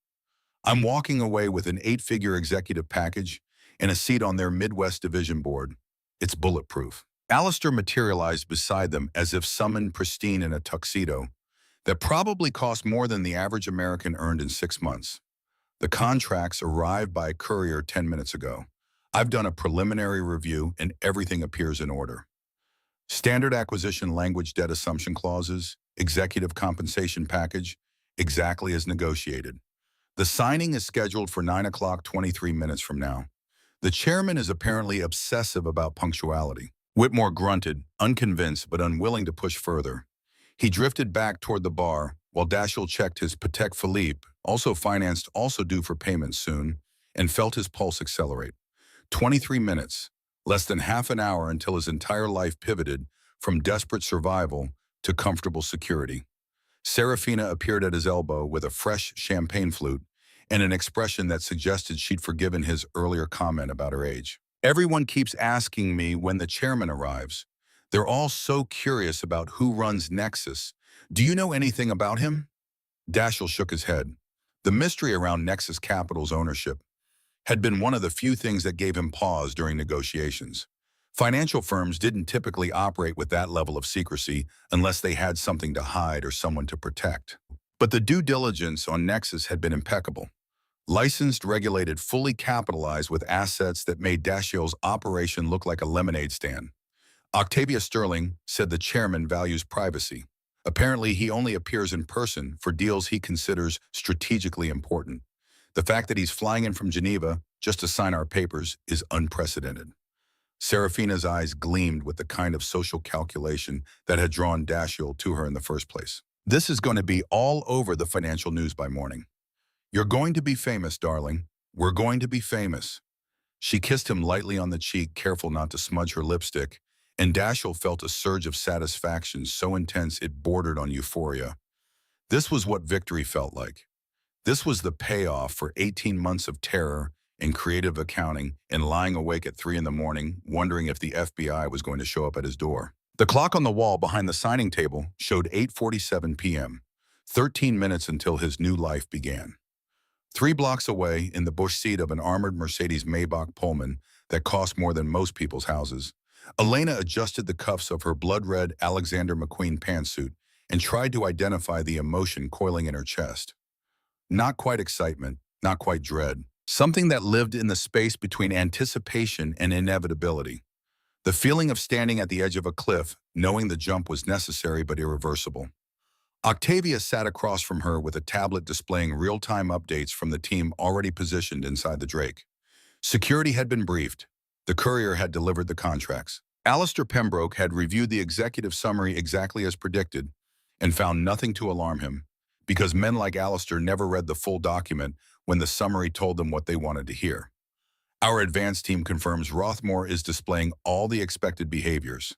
I'm walking away with an 8-figure executive package and a seat on their Midwest division board. It's bulletproof. Alistair materialized beside them as if summoned pristine in a tuxedo that probably cost more than the average American earned in 6 months. The contracts arrived by courier 10 minutes ago. I've done a preliminary review and everything appears in order. Standard acquisition language, debt assumption clauses, executive compensation package, exactly as negotiated. The signing is scheduled for 9 o'clock 23 minutes from now. The chairman is apparently obsessive about punctuality. Whitmore grunted, unconvinced but unwilling to push further. He drifted back toward the bar while Dashiell checked his Patek Philippe, also financed, also due for payment soon, and felt his pulse accelerate. 23 minutes, less than half an hour until his entire life pivoted from desperate survival to comfortable security. Seraphina appeared at his elbow with a fresh champagne flute and an expression that suggested she'd forgiven his earlier comment about her age. Everyone keeps asking me when the chairman arrives. They're all so curious about who runs Nexus. Do you know anything about him? Dashiell shook his head. The mystery around Nexus Capital's ownership had been one of the few things that gave him pause during negotiations. Financial firms didn't typically operate with that level of secrecy unless they had something to hide or someone to protect. But the due diligence on Nexus had been impeccable. Licensed, regulated, fully capitalized with assets that made Dashiell's operation look like a lemonade stand. Octavia Sterling said the chairman values privacy. Apparently, he only appears in person for deals he considers strategically important. The fact that he's flying in from Geneva just to sign our papers is unprecedented. Seraphina's eyes gleamed with the kind of social calculation that had drawn Dashiell to her in the first place. This is going to be all over the financial news by morning. You're going to be famous, darling. We're going to be famous. She kissed him lightly on the cheek, careful not to smudge her lipstick, and Dashiell felt a surge of satisfaction so intense it bordered on euphoria. This was what victory felt like. This was the payoff for 18 months of terror and creative accounting and lying awake at 3 in the morning, wondering if the FBI was going to show up at his door. The clock on the wall behind the signing table showed 8:47 p.m., 13 minutes until his new life began. 3 blocks away, in the bush seat of an armored Mercedes Maybach Pullman that cost more than most people's houses, Elena adjusted the cuffs of her blood-red Alexander McQueen pantsuit and tried to identify the emotion coiling in her chest. Not quite excitement, not quite dread. Something that lived in the space between anticipation and inevitability. The feeling of standing at the edge of a cliff, knowing the jump was necessary but irreversible. Octavia sat across from her with a tablet displaying real-time updates from the team already positioned inside the Drake. Security had been briefed. The courier had delivered the contracts. Alistair Pembroke had reviewed the executive summary exactly as predicted and found nothing to alarm him, because men like Alistair never read the full document when the summary told them what they wanted to hear. Our advance team confirms Rothmore is displaying all the expected behaviors.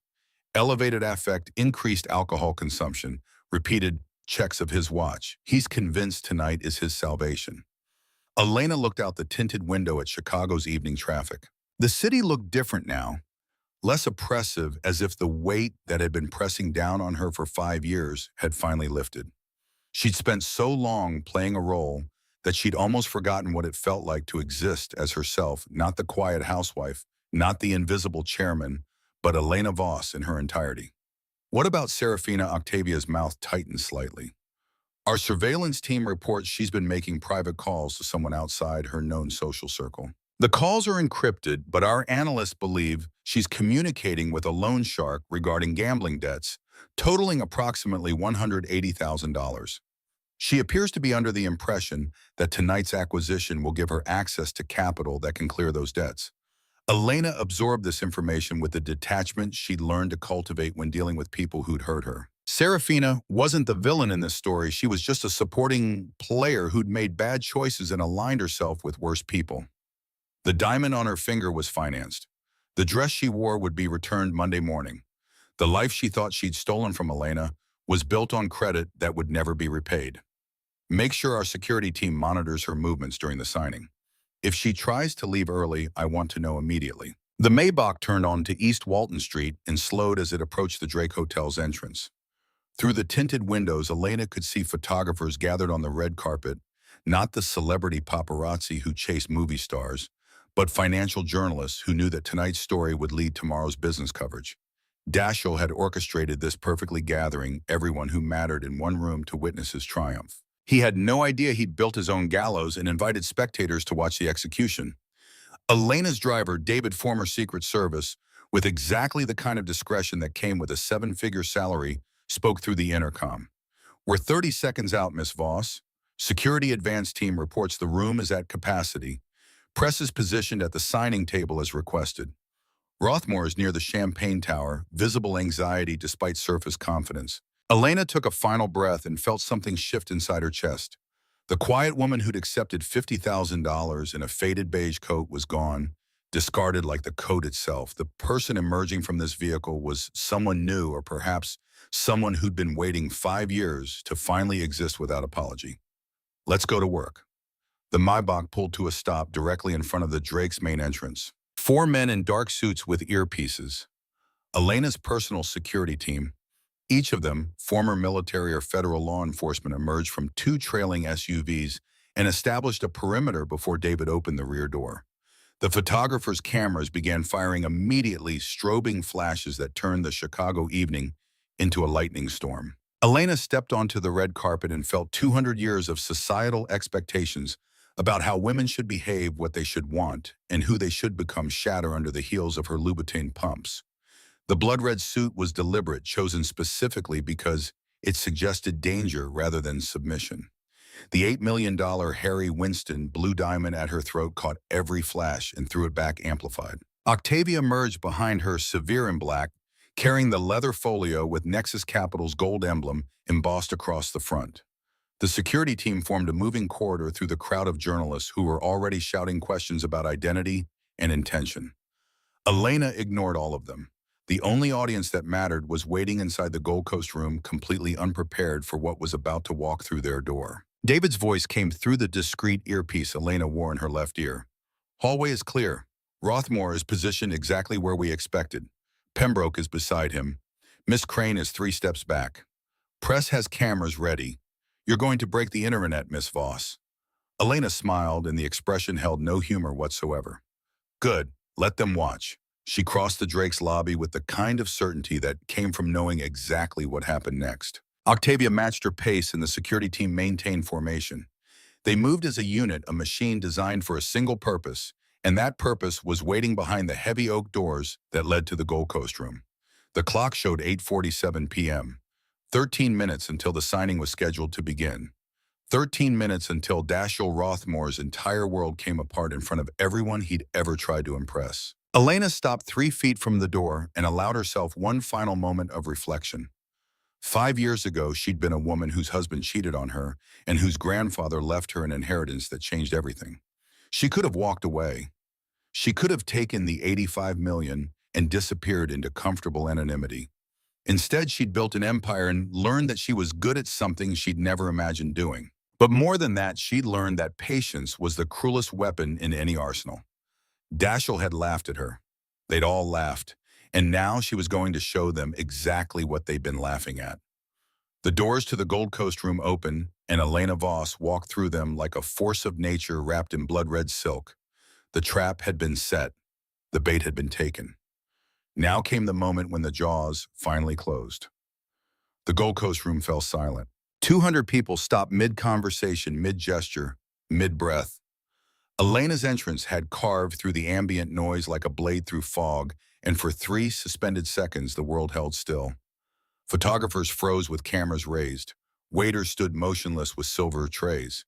Elevated affect, increased alcohol consumption, repeated checks of his watch. He's convinced tonight is his salvation. Elena looked out the tinted window at Chicago's evening traffic. The city looked different now, less oppressive, as if the weight that had been pressing down on her for 5 years had finally lifted. She'd spent so long playing a role that she'd almost forgotten what it felt like to exist as herself, not the quiet housewife, not the invisible chairman, but Elena Voss in her entirety. What about Seraphina? Octavia's mouth tightened slightly. Our surveillance team reports she's been making private calls to someone outside her known social circle. The calls are encrypted, but our analysts believe she's communicating with a loan shark regarding gambling debts, totaling approximately $180,000. She appears to be under the impression that tonight's acquisition will give her access to capital that can clear those debts. Elena absorbed this information with the detachment she'd learned to cultivate when dealing with people who'd hurt her. Seraphina wasn't the villain in this story. She was just a supporting player who'd made bad choices and aligned herself with worse people. The diamond on her finger was financed. The dress she wore would be returned Monday morning. The life she thought she'd stolen from Elena was built on credit that would never be repaid. Make sure our security team monitors her movements during the signing. If she tries to leave early, I want to know immediately. The Maybach turned onto East Walton Street and slowed as it approached the Drake Hotel's entrance. Through the tinted windows, Elena could see photographers gathered on the red carpet, not the celebrity paparazzi who chase movie stars, but financial journalists who knew that tonight's story would lead tomorrow's business coverage. Dashiell had orchestrated this perfectly, gathering everyone who mattered in one room to witness his triumph. He had no idea he'd built his own gallows and invited spectators to watch the execution. Elena's driver, David, former Secret Service, with exactly the kind of discretion that came with a 7-figure salary, spoke through the intercom. "We're 30 seconds out, Miss Voss. Security advance team reports the room is at capacity. Press is positioned at the signing table as requested." Rothmore is near the champagne tower, visible anxiety despite surface confidence. Elena took a final breath and felt something shift inside her chest. The quiet woman who'd accepted $50,000 in a faded beige coat was gone, discarded like the coat itself. The person emerging from this vehicle was someone new, or perhaps someone who'd been waiting 5 years to finally exist without apology. "Let's go to work." The Maybach pulled to a stop directly in front of the Drake's main entrance. 4 men in dark suits with earpieces. Elena's personal security team, each of them former military or federal law enforcement, emerged from 2 trailing SUVs and established a perimeter before David opened the rear door. The photographers' cameras began firing immediately, strobing flashes that turned the Chicago evening into a lightning storm. Elena stepped onto the red carpet and felt 200 years of societal expectations about how women should behave, what they should want, and who they should become shatter under the heels of her Louboutin pumps. The blood-red suit was deliberate, chosen specifically because it suggested danger rather than submission. The $8 million Harry Winston blue diamond at her throat caught every flash and threw it back amplified. Octavia emerged behind her, severe in black, carrying the leather folio with Nexus Capital's gold emblem embossed across the front. The security team formed a moving corridor through the crowd of journalists who were already shouting questions about identity and intention. Elena ignored all of them. The only audience that mattered was waiting inside the Gold Coast room, completely unprepared for what was about to walk through their door. David's voice came through the discreet earpiece Elena wore in her left ear. "Hallway is clear. Rothmore is positioned exactly where we expected. Pembroke is beside him. Miss Crane is 3 steps back. Press has cameras ready. You're going to break the internet, Miss Voss." Elena smiled, and the expression held no humor whatsoever. "Good. Let them watch. She crossed the Drake's lobby with the kind of certainty that came from knowing exactly what happened next. Octavia matched her pace and the security team maintained formation. They moved as a unit, a machine designed for a single purpose, and that purpose was waiting behind the heavy oak doors that led to the Gold Coast room. The clock showed 8:47 p.m., 13 minutes until the signing was scheduled to begin. 13 minutes until Dashiell Rothmore's entire world came apart in front of everyone he'd ever tried to impress. Elena stopped 3 feet from the door and allowed herself one final moment of reflection. 5 years ago, she'd been a woman whose husband cheated on her and whose grandfather left her an inheritance that changed everything. She could have walked away. She could have taken the 85 million and disappeared into comfortable anonymity. Instead, she'd built an empire and learned that she was good at something she'd never imagined doing. But more than that, she'd learned that patience was the cruelest weapon in any arsenal. Dashiell had laughed at her. They'd all laughed, and now she was going to show them exactly what they'd been laughing at. The doors to the Gold Coast room opened, and Elena Voss walked through them like a force of nature wrapped in blood-red silk. The trap had been set. The bait had been taken. Now came the moment when the jaws finally closed. The Gold Coast room fell silent. 200 people stopped mid-conversation, mid-gesture, mid-breath. Elena's entrance had carved through the ambient noise like a blade through fog, and for 3 suspended seconds the world held still. Photographers froze with cameras raised. Waiters stood motionless with silver trays.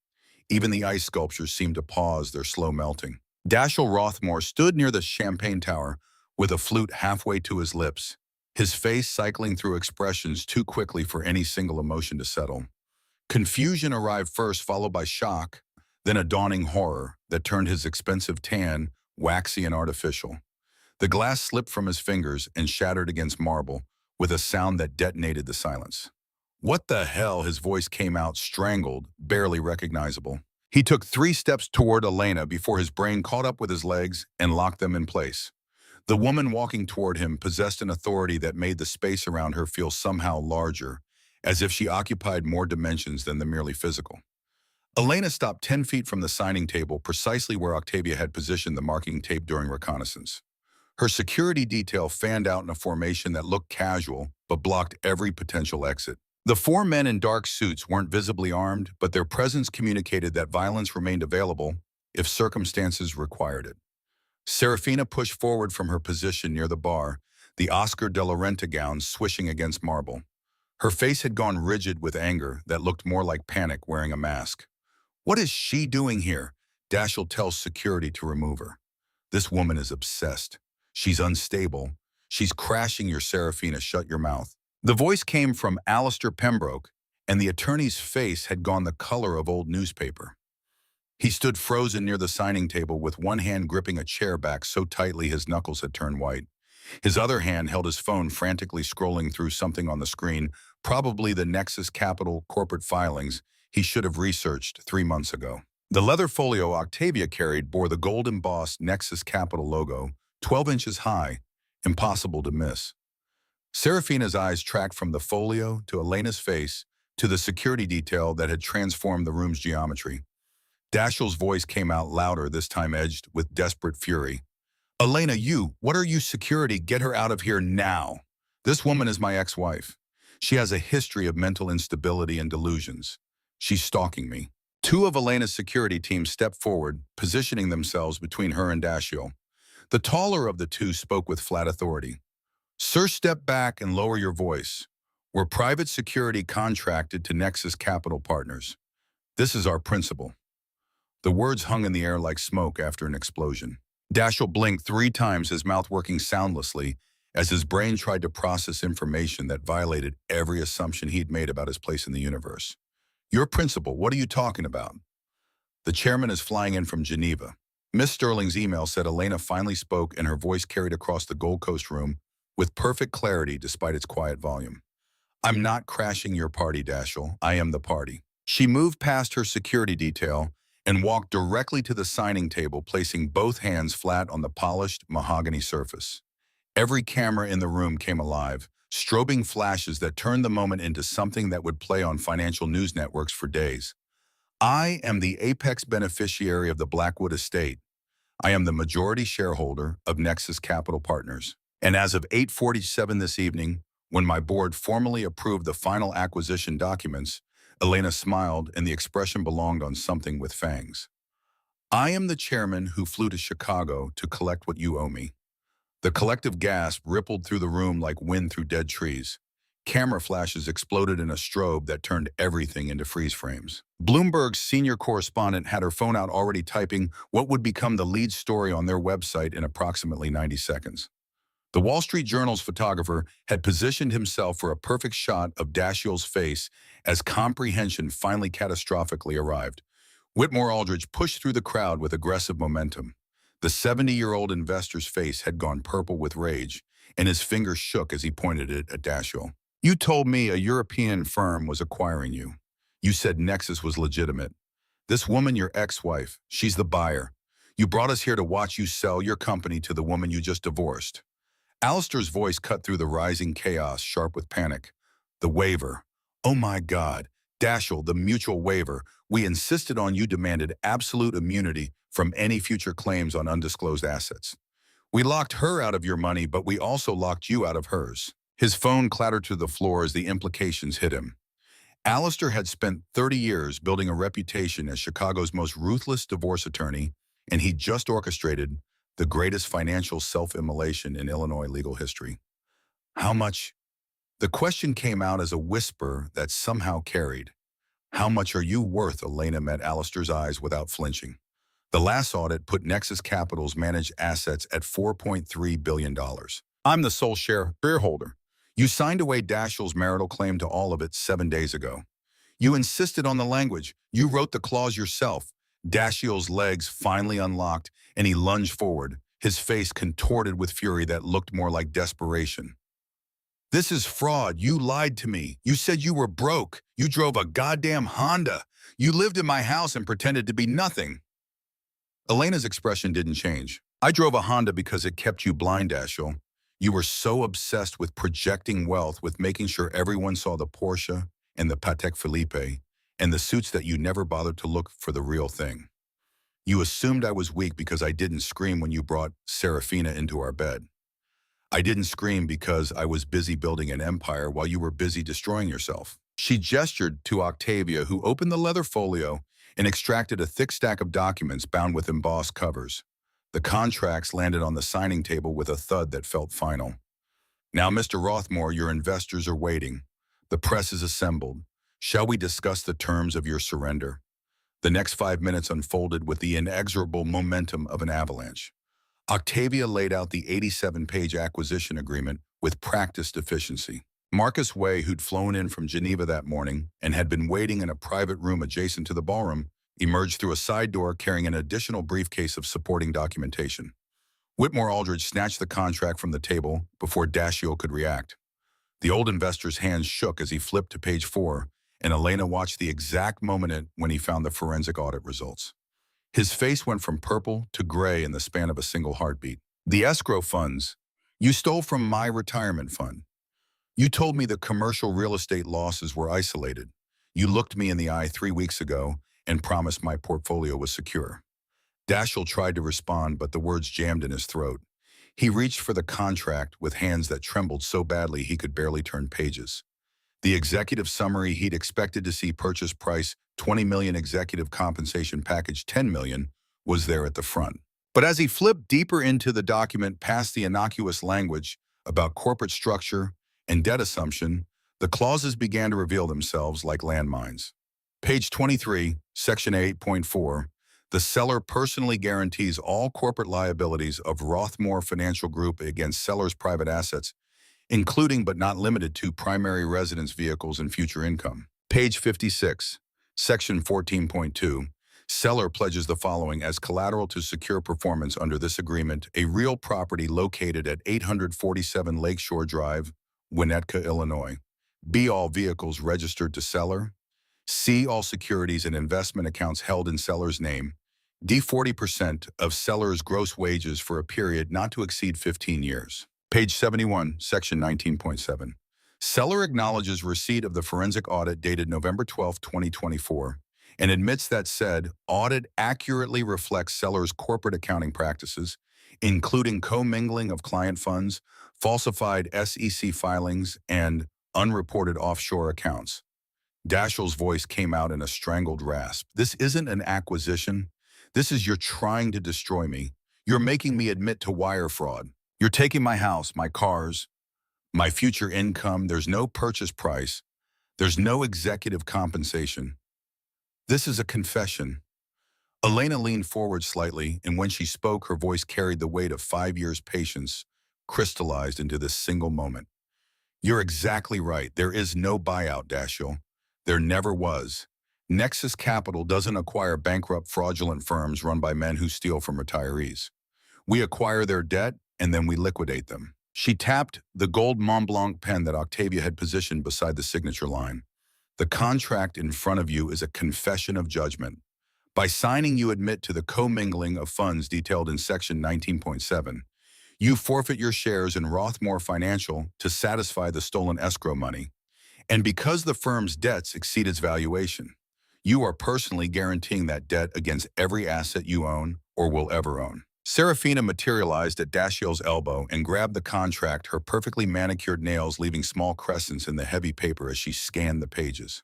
Even the ice sculptures seemed to pause their slow melting. Dashiell Rothmore stood near the champagne tower with a flute halfway to his lips, his face cycling through expressions too quickly for any single emotion to settle. Confusion arrived first, followed by shock, then a dawning horror that turned his expensive tan waxy and artificial. The glass slipped from his fingers and shattered against marble with a sound that detonated the silence. "What the hell?" His voice came out strangled, barely recognizable. He took 3 steps toward Elena before his brain caught up with his legs and locked them in place. The woman walking toward him possessed an authority that made the space around her feel somehow larger, as if she occupied more dimensions than the merely physical. Elena stopped 10 feet from the signing table, precisely where Octavia had positioned the marking tape during reconnaissance. Her security detail fanned out in a formation that looked casual, but blocked every potential exit. The 4 men in dark suits weren't visibly armed, but their presence communicated that violence remained available if circumstances required it. Seraphina pushed forward from her position near the bar, the Oscar de la Renta gown swishing against marble. Her face had gone rigid with anger that looked more like panic wearing a mask. "What is she doing here?" Dashiell tells security to remove her. "This woman is obsessed. She's unstable. She's crashing your Seraphina, shut your mouth." The voice came from Alistair Pembroke, and the attorney's face had gone the color of old newspaper. He stood frozen near the signing table with one hand gripping a chair back so tightly his knuckles had turned white. His other hand held his phone, frantically scrolling through something on the screen, probably the Nexus Capital corporate filings he should have researched 3 months ago. The leather folio Octavia carried bore the gold-embossed Nexus Capital logo, 12 inches high, impossible to miss. Seraphina's eyes tracked from the folio to Elena's face to the security detail that had transformed the room's geometry. Dashiell's voice came out louder, this time edged with desperate fury. "Elena, what are you, security? Get her out of here now. This woman is my ex-wife. She has a history of mental instability and delusions. She's stalking me." 2 of Elena's security team stepped forward, positioning themselves between her and Dashiell. The taller of the 2 spoke with flat authority. "Sir, step back and lower your voice. We're private security contracted to Nexus Capital Partners. This is our principal." The words hung in the air like smoke after an explosion. Dashiell blinked 3 times, his mouth working soundlessly as his brain tried to process information that violated every assumption he'd made about his place in the universe. "Your principal, what are you talking about?" "The chairman is flying in from Geneva." Miss Sterling's email said. Elena finally spoke, and her voice carried across the Gold Coast room with perfect clarity despite its quiet volume. "I'm not crashing your party, Dashiell. I am the party." She moved past her security detail and walked directly to the signing table, placing both hands flat on the polished mahogany surface. Every camera in the room came alive, strobing flashes that turned the moment into something that would play on financial news networks for days. "I am the apex beneficiary of the Blackwood estate. I am the majority shareholder of Nexus Capital Partners. And as of 8:47 this evening, when my board formally approved the final acquisition documents, Elena smiled and the expression belonged on something with fangs. I am the chairman who flew to Chicago to collect what you owe me. The collective gasp rippled through the room like wind through dead trees. Camera flashes exploded in a strobe that turned everything into freeze frames. Bloomberg's senior correspondent had her phone out already typing what would become the lead story on their website in approximately 90 seconds. The Wall Street Journal's photographer had positioned himself for a perfect shot of Dashiell's face as comprehension finally catastrophically arrived. Whitmore Aldridge pushed through the crowd with aggressive momentum. The 70-year-old investor's face had gone purple with rage, and his fingers shook as he pointed it at Dashiell. You told me a European firm was acquiring you. You said Nexus was legitimate. This woman, your ex-wife, she's the buyer. You brought us here to watch you sell your company to the woman you just divorced. Alistair's voice cut through the rising chaos, sharp with panic. The waiver. Oh my God. Dashiell, the mutual waiver. We insisted on you demanded absolute immunity from any future claims on undisclosed assets. We locked her out of your money, but we also locked you out of hers. His phone clattered to the floor as the implications hit him. Alistair had spent 30 years building a reputation as Chicago's most ruthless divorce attorney, and he just orchestrated the greatest financial self-immolation in Illinois legal history. How much? The question came out as a whisper that somehow carried. How much are you worth? Elena met Alistair's eyes without flinching. The last audit put Nexus Capital's managed assets at $4.3 billion. I'm the sole shareholder. You signed away Dashiell's marital claim to all of it 7 days ago. You insisted on the language. You wrote the clause yourself. Dashiell's legs finally unlocked, and he lunged forward, his face contorted with fury that looked more like desperation. This is fraud. You lied to me. You said you were broke. You drove a goddamn Honda. You lived in my house and pretended to be nothing. Elena's expression didn't change. I drove a Honda because it kept you blind, Dashiell. You were so obsessed with projecting wealth, with making sure everyone saw the Porsche and the Patek Philippe and the suits that you never bothered to look for the real thing. You assumed I was weak because I didn't scream when you brought Seraphina into our bed. I didn't scream because I was busy building an empire while you were busy destroying yourself. She gestured to Octavia, who opened the leather folio and extracted a thick stack of documents bound with embossed covers. The contracts landed on the signing table with a thud that felt final. Now, Mr. Rothmore, your investors are waiting. The press is assembled. Shall we discuss the terms of your surrender? The next 5 minutes unfolded with the inexorable momentum of an avalanche. Octavia laid out the 87-page acquisition agreement with practiced efficiency. Marcus Way, who'd flown in from Geneva that morning and had been waiting in a private room adjacent to the ballroom, emerged through a side door carrying an additional briefcase of supporting documentation. Whitmore Aldridge snatched the contract from the table before Dashiell could react. The old investor's hands shook as he flipped to page 4, and Elena watched the exact moment when he found the forensic audit results. His face went from purple to gray in the span of a single heartbeat. The escrow funds. You stole from my retirement fund. You told me the commercial real estate losses were isolated. You looked me in the eye 3 weeks ago and promised my portfolio was secure. Dashiell tried to respond, but the words jammed in his throat. He reached for the contract with hands that trembled so badly he could barely turn pages. The executive summary he'd expected to see: purchase price $20 million, executive compensation package $10 million, was there at the front. But as he flipped deeper into the document past the innocuous language about corporate structure and debt assumption, the clauses began to reveal themselves like landmines. Page 23, Section 8.4, the seller personally guarantees all corporate liabilities of Rothmore Financial Group against seller's private assets, including but not limited to primary residence vehicles and future income. Page 56, Section 14.2, seller pledges the following as collateral to secure performance under this agreement: a real property located at 847 Lakeshore Drive, Winnetka, Illinois. B, all vehicles registered to seller. C, all securities and investment accounts held in seller's name. D, 40% of seller's gross wages for a period not to exceed 15 years. Page 71, Section 19.7. Seller acknowledges receipt of the forensic audit dated November 12, 2024, and admits that said audit accurately reflects sellers' corporate accounting practices, including commingling of client funds, falsified SEC filings, and unreported offshore accounts. Dashiell's voice came out in a strangled rasp. This isn't an acquisition. This is you're trying to destroy me. You're making me admit to wire fraud. You're taking my house, my cars, my future income. There's no purchase price. There's no executive compensation. This is a confession. Elena leaned forward slightly, and when she spoke, her voice carried the weight of 5 years' patience, crystallized into this single moment. You're exactly right. There is no buyout, Dashiell. There never was. Nexus Capital doesn't acquire bankrupt, fraudulent firms run by men who steal from retirees. We acquire their debt, and then we liquidate them. She tapped the gold Mont Blanc pen that Octavia had positioned beside the signature line. The contract in front of you is a confession of judgment. By signing, you admit to the commingling of funds detailed in Section 19.7. You forfeit your shares in Rothmore Financial to satisfy the stolen escrow money. And because the firm's debts exceed its valuation, you are personally guaranteeing that debt against every asset you own or will ever own. Seraphina materialized at Dashiell's elbow and grabbed the contract, her perfectly manicured nails leaving small crescents in the heavy paper as she scanned the pages.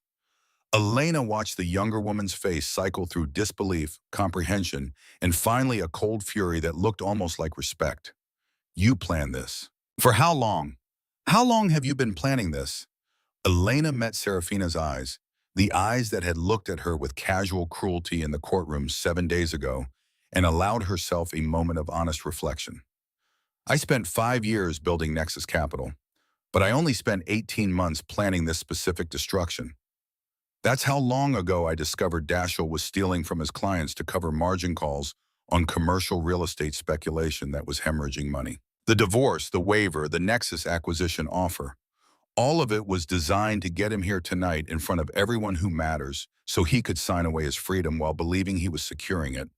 Elena watched the younger woman's face cycle through disbelief, comprehension, and finally a cold fury that looked almost like respect. You planned this. For how long? How long have you been planning this? Elena met Seraphina's eyes, the eyes that had looked at her with casual cruelty in the courtroom 7 days ago, and allowed herself a moment of honest reflection. I spent 5 years building Nexus Capital, but I only spent 18 months planning this specific destruction. That's how long ago I discovered Dashiell was stealing from his clients to cover margin calls on commercial real estate speculation that was hemorrhaging money. The divorce, the waiver, the Nexus acquisition offer, all of it was designed to get him here tonight in front of everyone who matters so he could sign away his freedom while believing he was securing it.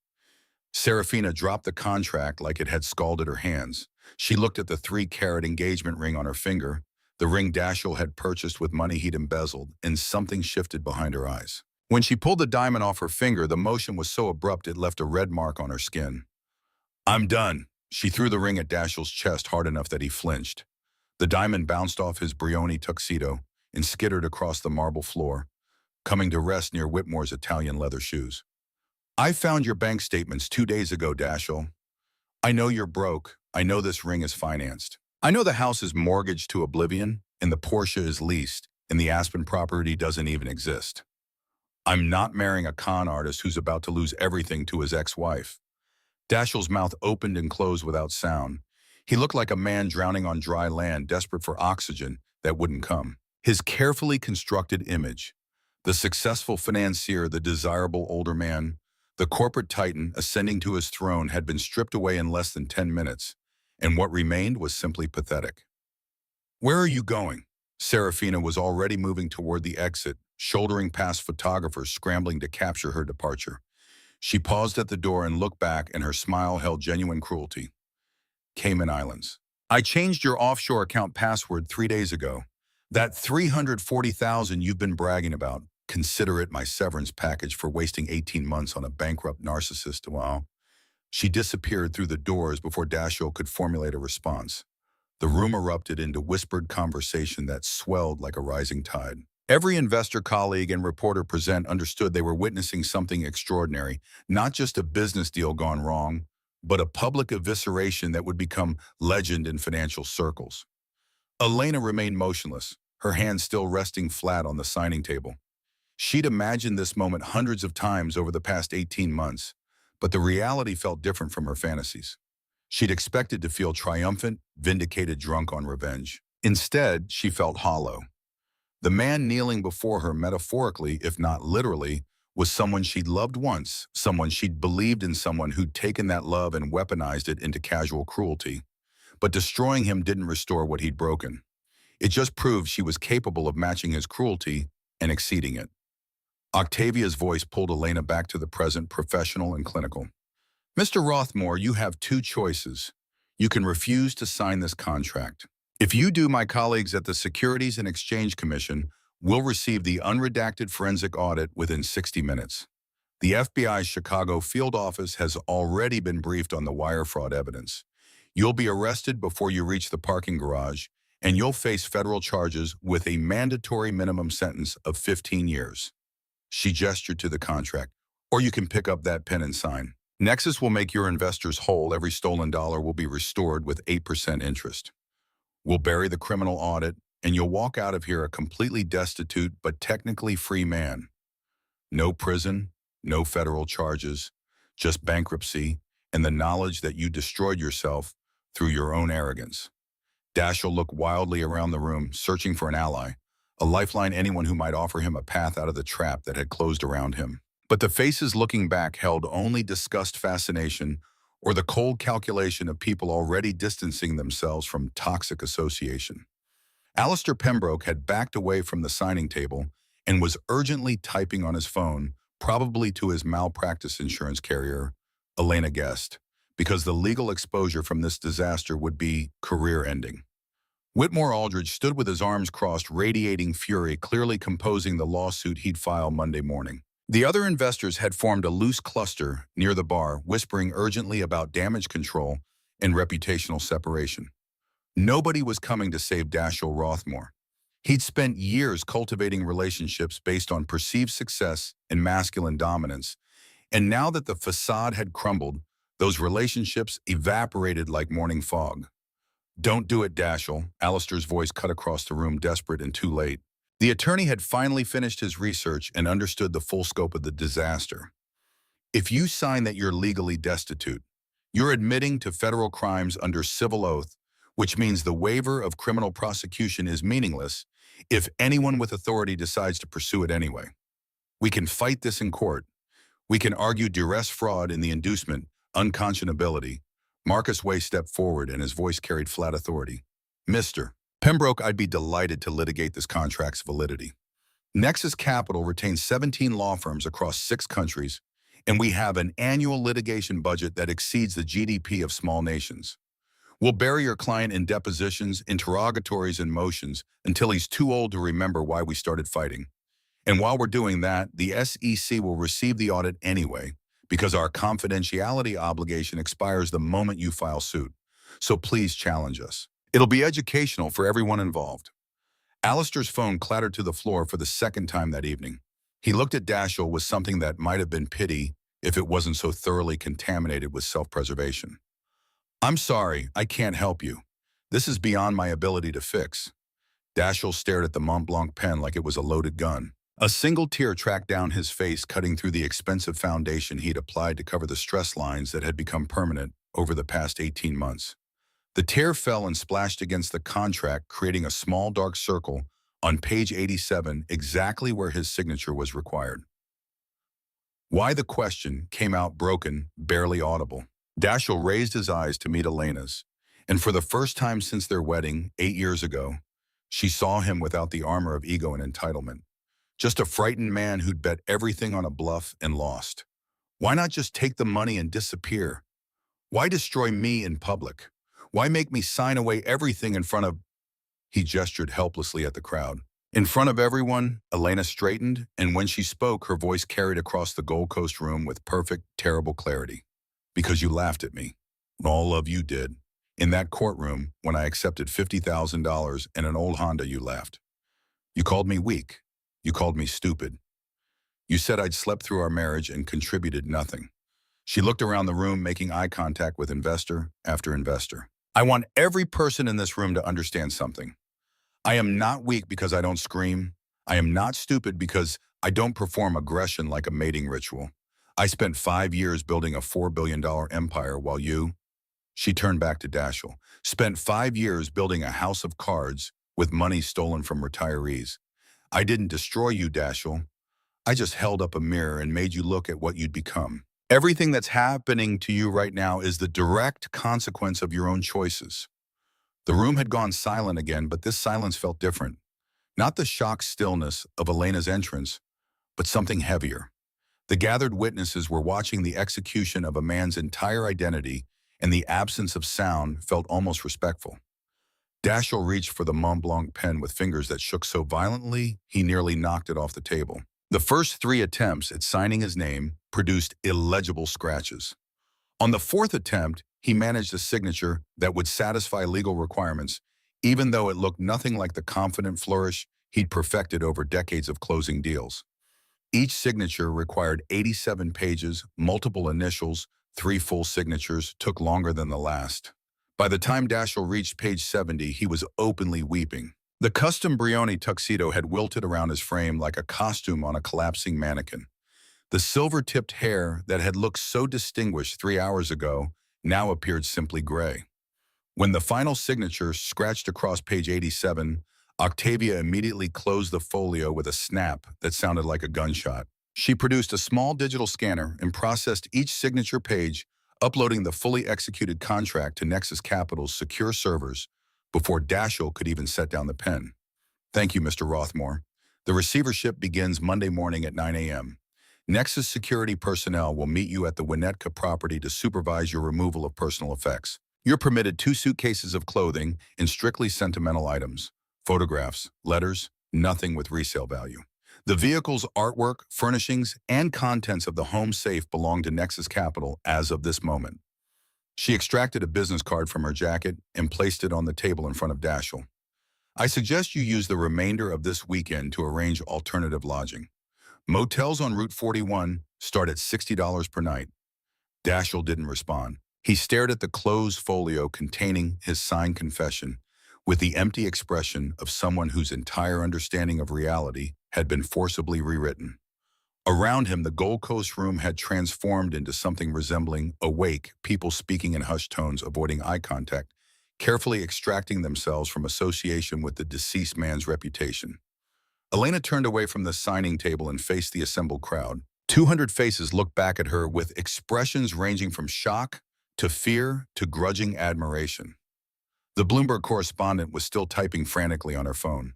Seraphina dropped the contract like it had scalded her hands. She looked at the 3-carat engagement ring on her finger, the ring Dashiell had purchased with money he'd embezzled, and something shifted behind her eyes. When she pulled the diamond off her finger, the motion was so abrupt it left a red mark on her skin. I'm done. She threw the ring at Dashiell's chest hard enough that he flinched. The diamond bounced off his Brioni tuxedo and skittered across the marble floor, coming to rest near Whitmore's Italian leather shoes. I found your bank statements 2 days ago, Dashiell. I know you're broke. I know this ring is financed. I know the house is mortgaged to oblivion, and the Porsche is leased, and the Aspen property doesn't even exist. I'm not marrying a con artist who's about to lose everything to his ex-wife. Dashiell's mouth opened and closed without sound. He looked like a man drowning on dry land, desperate for oxygen that wouldn't come. His carefully constructed image, the successful financier, the desirable older man, the corporate titan ascending to his throne, had been stripped away in less than 10 minutes, and what remained was simply pathetic. Where are you going? Seraphina was already moving toward the exit, shouldering past photographers scrambling to capture her departure. She paused at the door and looked back, and her smile held genuine cruelty. Cayman Islands. I changed your offshore account password 3 days ago. That $340,000 you've been bragging about, consider it my severance package for wasting 18 months on a bankrupt narcissist. Wow. She disappeared through the doors before Dashiell could formulate a response. The room erupted into whispered conversation that swelled like a rising tide. Every investor, colleague, and reporter present understood they were witnessing something extraordinary, not just a business deal gone wrong, but a public evisceration that would become legend in financial circles. Elena remained motionless, her hands still resting flat on the signing table. She'd imagined this moment hundreds of times over the past 18 months, but the reality felt different from her fantasies. She'd expected to feel triumphant, vindicated, drunk on revenge. Instead, she felt hollow. The man kneeling before her, metaphorically, if not literally, was someone she'd loved once, someone she'd believed in, someone who'd taken that love and weaponized it into casual cruelty. But destroying him didn't restore what he'd broken. It just proved she was capable of matching his cruelty and exceeding it. Octavia's voice pulled Elena back to the present, professional and clinical. Mr. Rothmore, you have 2 choices. You can refuse to sign this contract. If you do, my colleagues at the Securities and Exchange Commission We'll receive the unredacted forensic audit within 60 minutes. The FBI's Chicago field office has already been briefed on the wire fraud evidence. You'll be arrested before you reach the parking garage, and you'll face federal charges with a mandatory minimum sentence of 15 years. She gestured to the contract. Or you can pick up that pen and sign. Nexus will make your investors whole. Every stolen dollar will be restored with 8% interest. We'll bury the criminal audit, and you'll walk out of here a completely destitute but technically free man. No prison, no federal charges, just bankruptcy and the knowledge that you destroyed yourself through your own arrogance. Dashiell looked wildly around the room, searching for an ally, a lifeline, anyone who might offer him a path out of the trap that had closed around him. But the faces looking back held only disgust, fascination, or the cold calculation of people already distancing themselves from toxic association. Alistair Pembroke had backed away from the signing table and was urgently typing on his phone, probably to his malpractice insurance carrier, Elena guessed, because the legal exposure from this disaster would be career-ending. Whitmore Aldridge stood with his arms crossed, radiating fury, clearly composing the lawsuit he'd file Monday morning. The other investors had formed a loose cluster near the bar, whispering urgently about damage control and reputational separation. Nobody was coming to save Dashiell Rothmore. He'd spent years cultivating relationships based on perceived success and masculine dominance, and now that the facade had crumbled, those relationships evaporated like morning fog. "Don't do it, Dashiell," Alistair's voice cut across the room, desperate and too late. The attorney had finally finished his research and understood the full scope of the disaster. "If you sign that you're legally destitute, you're admitting to federal crimes under civil oath, which means the waiver of criminal prosecution is meaningless if anyone with authority decides to pursue it anyway. We can fight this in court. We can argue duress, fraud in the inducement, unconscionability." Marcus Way stepped forward and his voice carried flat authority. "Mr. Pembroke, I'd be delighted to litigate this contract's validity. Nexus Capital retains 17 law firms across 6 countries, and we have an annual litigation budget that exceeds the GDP of small nations. We'll bury your client in depositions, interrogatories, and motions until he's too old to remember why we started fighting. And while we're doing that, the SEC will receive the audit anyway, because our confidentiality obligation expires the moment you file suit. So please challenge us. It'll be educational for everyone involved." Alistair's phone clattered to the floor for the second time that evening. He looked at Dashiell with something that might have been pity if it wasn't so thoroughly contaminated with self-preservation. "I'm sorry, I can't help you. This is beyond my ability to fix." Dashiell stared at the Mont Blanc pen like it was a loaded gun. A single tear tracked down his face, cutting through the expensive foundation he'd applied to cover the stress lines that had become permanent over the past 18 months. The tear fell and splashed against the contract, creating a small dark circle on page 87, exactly where his signature was required. "Why?" the question came out broken, barely audible. Dashiell raised his eyes to meet Elena's, and for the first time since their wedding 8 years ago, she saw him without the armor of ego and entitlement. Just a frightened man who'd bet everything on a bluff and lost. Why not just take the money and disappear? Why destroy me in public? Why make me sign away everything in front of— He gestured helplessly at the crowd. In front of everyone, Elena straightened, and when she spoke, her voice carried across the Gold Coast room with perfect, terrible clarity. "Because you laughed at me. All of you did. In that courtroom, when I accepted $50,000 and an old Honda, you laughed. You called me weak. You called me stupid. You said I'd slept through our marriage and contributed nothing." She looked around the room, making eye contact with investor after investor. "I want every person in this room to understand something. I am not weak because I don't scream. I am not stupid because I don't perform aggression like a mating ritual. I spent 5 years building a $4 billion empire while you—" She turned back to Dashiell. "Spent 5 years building a house of cards with money stolen from retirees. I didn't destroy you, Dashiell. I just held up a mirror and made you look at what you'd become. Everything that's happening to you right now is the direct consequence of your own choices." The room had gone silent again, but this silence felt different. Not the shocked stillness of Elena's entrance, but something heavier. The gathered witnesses were watching the execution of a man's entire identity, and the absence of sound felt almost respectful. Dashiell reached for the Mont Blanc pen with fingers that shook so violently he nearly knocked it off the table. The first 3 attempts at signing his name produced illegible scratches. On the fourth attempt, he managed a signature that would satisfy legal requirements, even though it looked nothing like the confident flourish he'd perfected over decades of closing deals. Each signature required 87 pages, multiple initials, 3 full signatures, took longer than the last. By the time Dashiell reached page 70, he was openly weeping. The custom Brioni tuxedo had wilted around his frame like a costume on a collapsing mannequin. The silver-tipped hair that had looked so distinguished 3 hours ago now appeared simply gray. When the final signature scratched across page 87, Octavia immediately closed the folio with a snap that sounded like a gunshot. She produced a small digital scanner and processed each signature page, uploading the fully executed contract to Nexus Capital's secure servers before Dashiell could even set down the pen. Thank you, Mr. Rothmore. The receivership begins Monday morning at 9 a.m. Nexus security personnel will meet you at the Winnetka property to supervise your removal of personal effects. You're permitted 2 suitcases of clothing and strictly sentimental items. Photographs, letters, nothing with resale value. The vehicle's artwork, furnishings, and contents of the home safe belong to Nexus Capital as of this moment. She extracted a business card from her jacket and placed it on the table in front of Dashiell. I suggest you use the remainder of this weekend to arrange alternative lodging. Motels on Route 41 start at $60 per night. Dashiell didn't respond. He stared at the closed folio containing his signed confession with the empty expression of someone whose entire understanding of reality had been forcibly rewritten. Around him, the Gold Coast room had transformed into something resembling awake, people speaking in hushed tones, avoiding eye contact, carefully extracting themselves from association with the deceased man's reputation. Elena turned away from the signing table and faced the assembled crowd. 200 faces looked back at her with expressions ranging from shock to fear to grudging admiration. The Bloomberg correspondent was still typing frantically on her phone.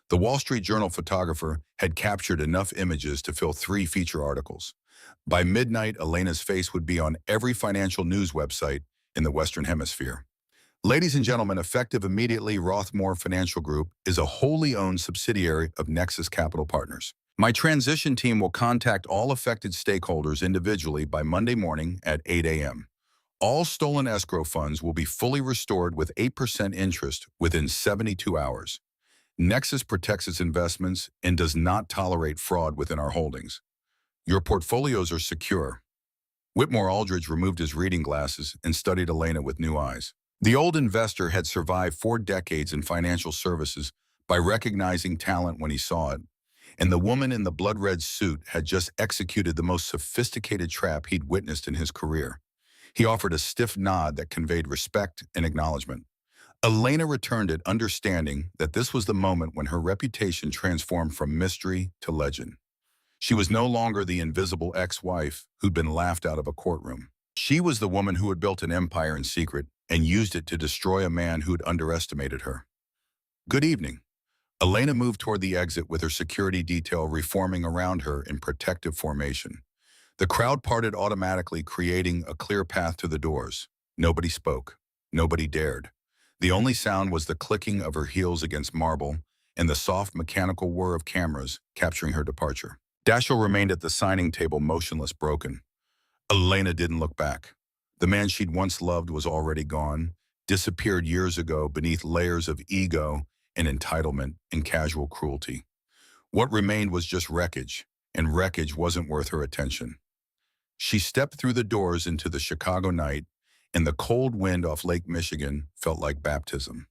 The Wall Street Journal photographer had captured enough images to fill 3 feature articles. By midnight, Elena's face would be on every financial news website in the Western Hemisphere. Ladies and gentlemen, effective immediately, Rothmore Financial Group is a wholly owned subsidiary of Nexus Capital Partners. My transition team will contact all affected stakeholders individually by Monday morning at 8 a.m. All stolen escrow funds will be fully restored with 8% interest within 72 hours. Nexus protects its investments and does not tolerate fraud within our holdings. Your portfolios are secure. Whitmore Aldridge removed his reading glasses and studied Elena with new eyes. The old investor had survived 4 decades in financial services by recognizing talent when he saw it, and the woman in the blood-red suit had just executed the most sophisticated trap he'd witnessed in his career. He offered a stiff nod that conveyed respect and acknowledgement. Elena returned it, understanding that this was the moment when her reputation transformed from mystery to legend. She was no longer the invisible ex-wife who'd been laughed out of a courtroom. She was the woman who had built an empire in secret and used it to destroy a man who'd underestimated her. Good evening. Elena moved toward the exit with her security detail reforming around her in protective formation. The crowd parted automatically, creating a clear path to the doors. Nobody spoke. Nobody dared. The only sound was the clicking of her heels against marble and the soft mechanical whir of cameras capturing her departure. Dashiell remained at the signing table, motionless, broken. Elena didn't look back. The man she'd once loved was already gone, disappeared years ago beneath layers of ego and entitlement and casual cruelty. What remained was just wreckage, and wreckage wasn't worth her attention. She stepped through the doors into the Chicago night, and the cold wind off Lake Michigan felt like baptism.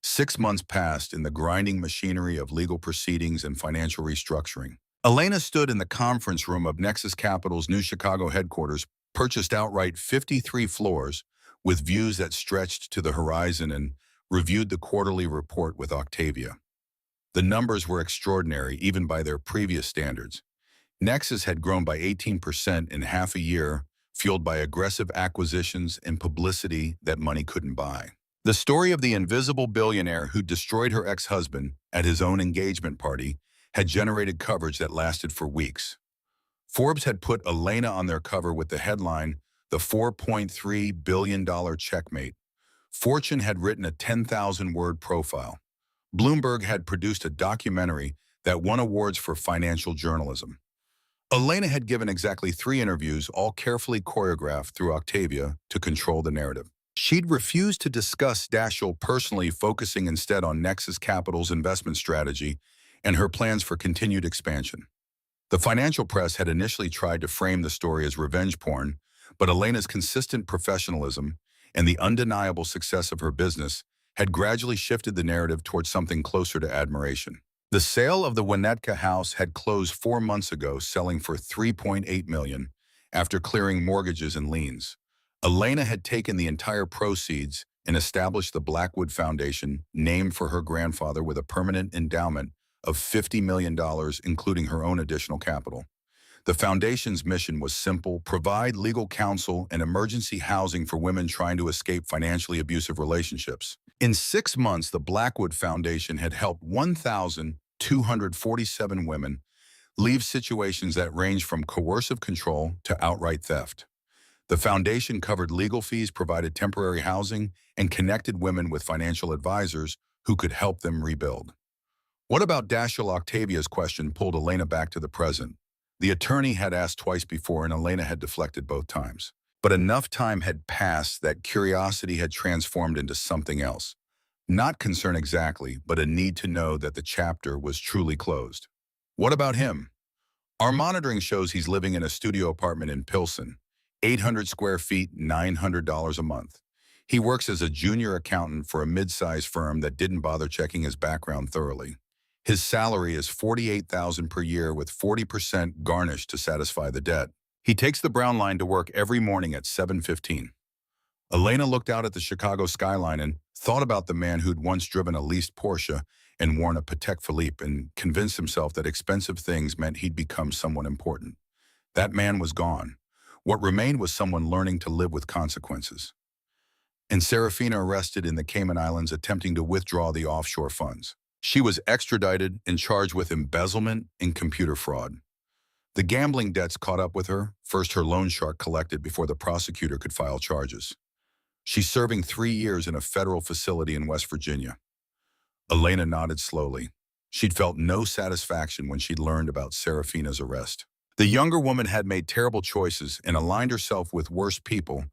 6 months passed in the grinding machinery of legal proceedings and financial restructuring. Elena stood in the conference room of Nexus Capital's new Chicago headquarters, purchased outright 53 floors with views that stretched to the horizon, and reviewed the quarterly report with Octavia. The numbers were extraordinary, even by their previous standards. Nexus had grown by 18% in half a year, fueled by aggressive acquisitions and publicity that money couldn't buy. The story of the invisible billionaire who destroyed her ex-husband at his own engagement party had generated coverage that lasted for weeks. Forbes had put Elena on their cover with the headline, "The $4.3 billion checkmate." Fortune had written a 10,000-word profile. Bloomberg had produced a documentary that won awards for financial journalism. Elena had given exactly 3 interviews, all carefully choreographed through Octavia to control the narrative. She'd refused to discuss Dashiell personally, focusing instead on Nexus Capital's investment strategy and her plans for continued expansion. The financial press had initially tried to frame the story as revenge porn, but Elena's consistent professionalism and the undeniable success of her business had gradually shifted the narrative towards something closer to admiration. The sale of the Winnetka house had closed 4 months ago, selling for $3.8 million after clearing mortgages and liens. Elena had taken the entire proceeds and established the Blackwood Foundation, named for her grandfather, with a permanent endowment of $50 million, including her own additional capital. The foundation's mission was simple: provide legal counsel and emergency housing for women trying to escape financially abusive relationships. In 6 months, the Blackwood Foundation had helped 1,247 women leave situations that ranged from coercive control to outright theft. The foundation covered legal fees, provided temporary housing, and connected women with financial advisors who could help them rebuild. What about Dashiell? Octavia's question pulled Elena back to the present. The attorney had asked twice before, and Elena had deflected both times. But enough time had passed that curiosity had transformed into something else. Not concern exactly, but a need to know that the chapter was truly closed. What about him? Our monitoring shows he's living in a studio apartment in Pilsen, 800 square feet, $900 a month. He works as a junior accountant for a mid-sized firm that didn't bother checking his background thoroughly. His salary is $48,000 per year, with 40% garnished to satisfy the debt. He takes the Brown Line to work every morning at 7:15. Elena looked out at the Chicago skyline and thought about the man who'd once driven a leased Porsche and worn a Patek Philippe, and convinced himself that expensive things meant he'd become someone important. That man was gone. What remained was someone learning to live with consequences. And Seraphina arrested in the Cayman Islands, attempting to withdraw the offshore funds. She was extradited and charged with embezzlement and computer fraud. The gambling debts caught up with her. First, her loan shark collected before the prosecutor could file charges. She's serving 3 years in a federal facility in West Virginia. Elena nodded slowly. She'd felt no satisfaction when she'd learned about Seraphina's arrest. The younger woman had made terrible choices and aligned herself with worse people,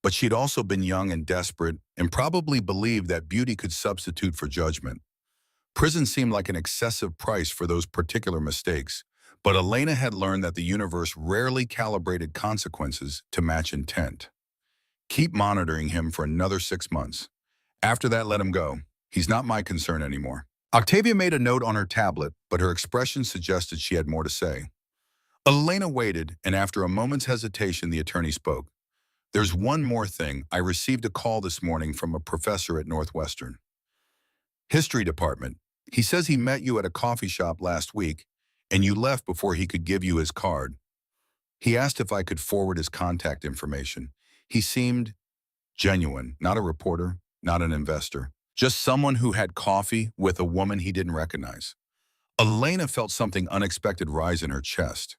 but she'd also been young and desperate and probably believed that beauty could substitute for judgment. Prison seemed like an excessive price for those particular mistakes, but Elena had learned that the universe rarely calibrated consequences to match intent. Keep monitoring him for another 6 months. After that, let him go. He's not my concern anymore. Octavia made a note on her tablet, but her expression suggested she had more to say. Elena waited, and after a moment's hesitation, the attorney spoke. There's one more thing. I received a call this morning from a professor at Northwestern. History department. He says he met you at a coffee shop last week, and you left before he could give you his card. He asked if I could forward his contact information. He seemed genuine, not a reporter, not an investor, just someone who had coffee with a woman he didn't recognize. Elena felt something unexpected rise in her chest.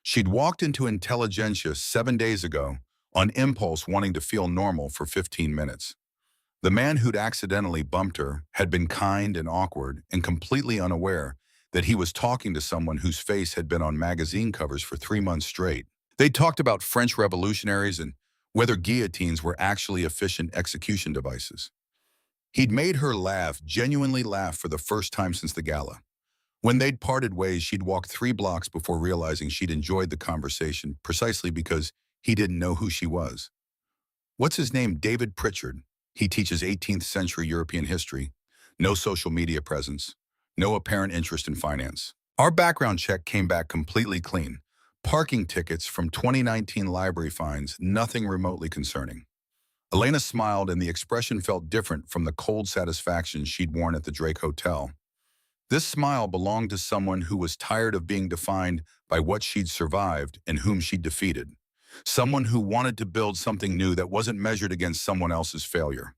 She'd walked into Intelligentsia 7 days ago, on impulse, wanting to feel normal for 15 minutes. The man who'd accidentally bumped her had been kind and awkward and completely unaware that he was talking to someone whose face had been on magazine covers for 3 months straight. They talked about French revolutionaries and whether guillotines were actually efficient execution devices. He'd made her laugh, genuinely laugh, for the first time since the gala. When they'd parted ways, she'd walked 3 blocks before realizing she'd enjoyed the conversation precisely because he didn't know who she was. What's his name? David Pritchard. He teaches 18th century European history. No social media presence. No apparent interest in finance. Our background check came back completely clean. Parking tickets from 2019 library fines, nothing remotely concerning. Elena smiled, and the expression felt different from the cold satisfaction she'd worn at the Drake Hotel. This smile belonged to someone who was tired of being defined by what she'd survived and whom she'd defeated. Someone who wanted to build something new that wasn't measured against someone else's failure.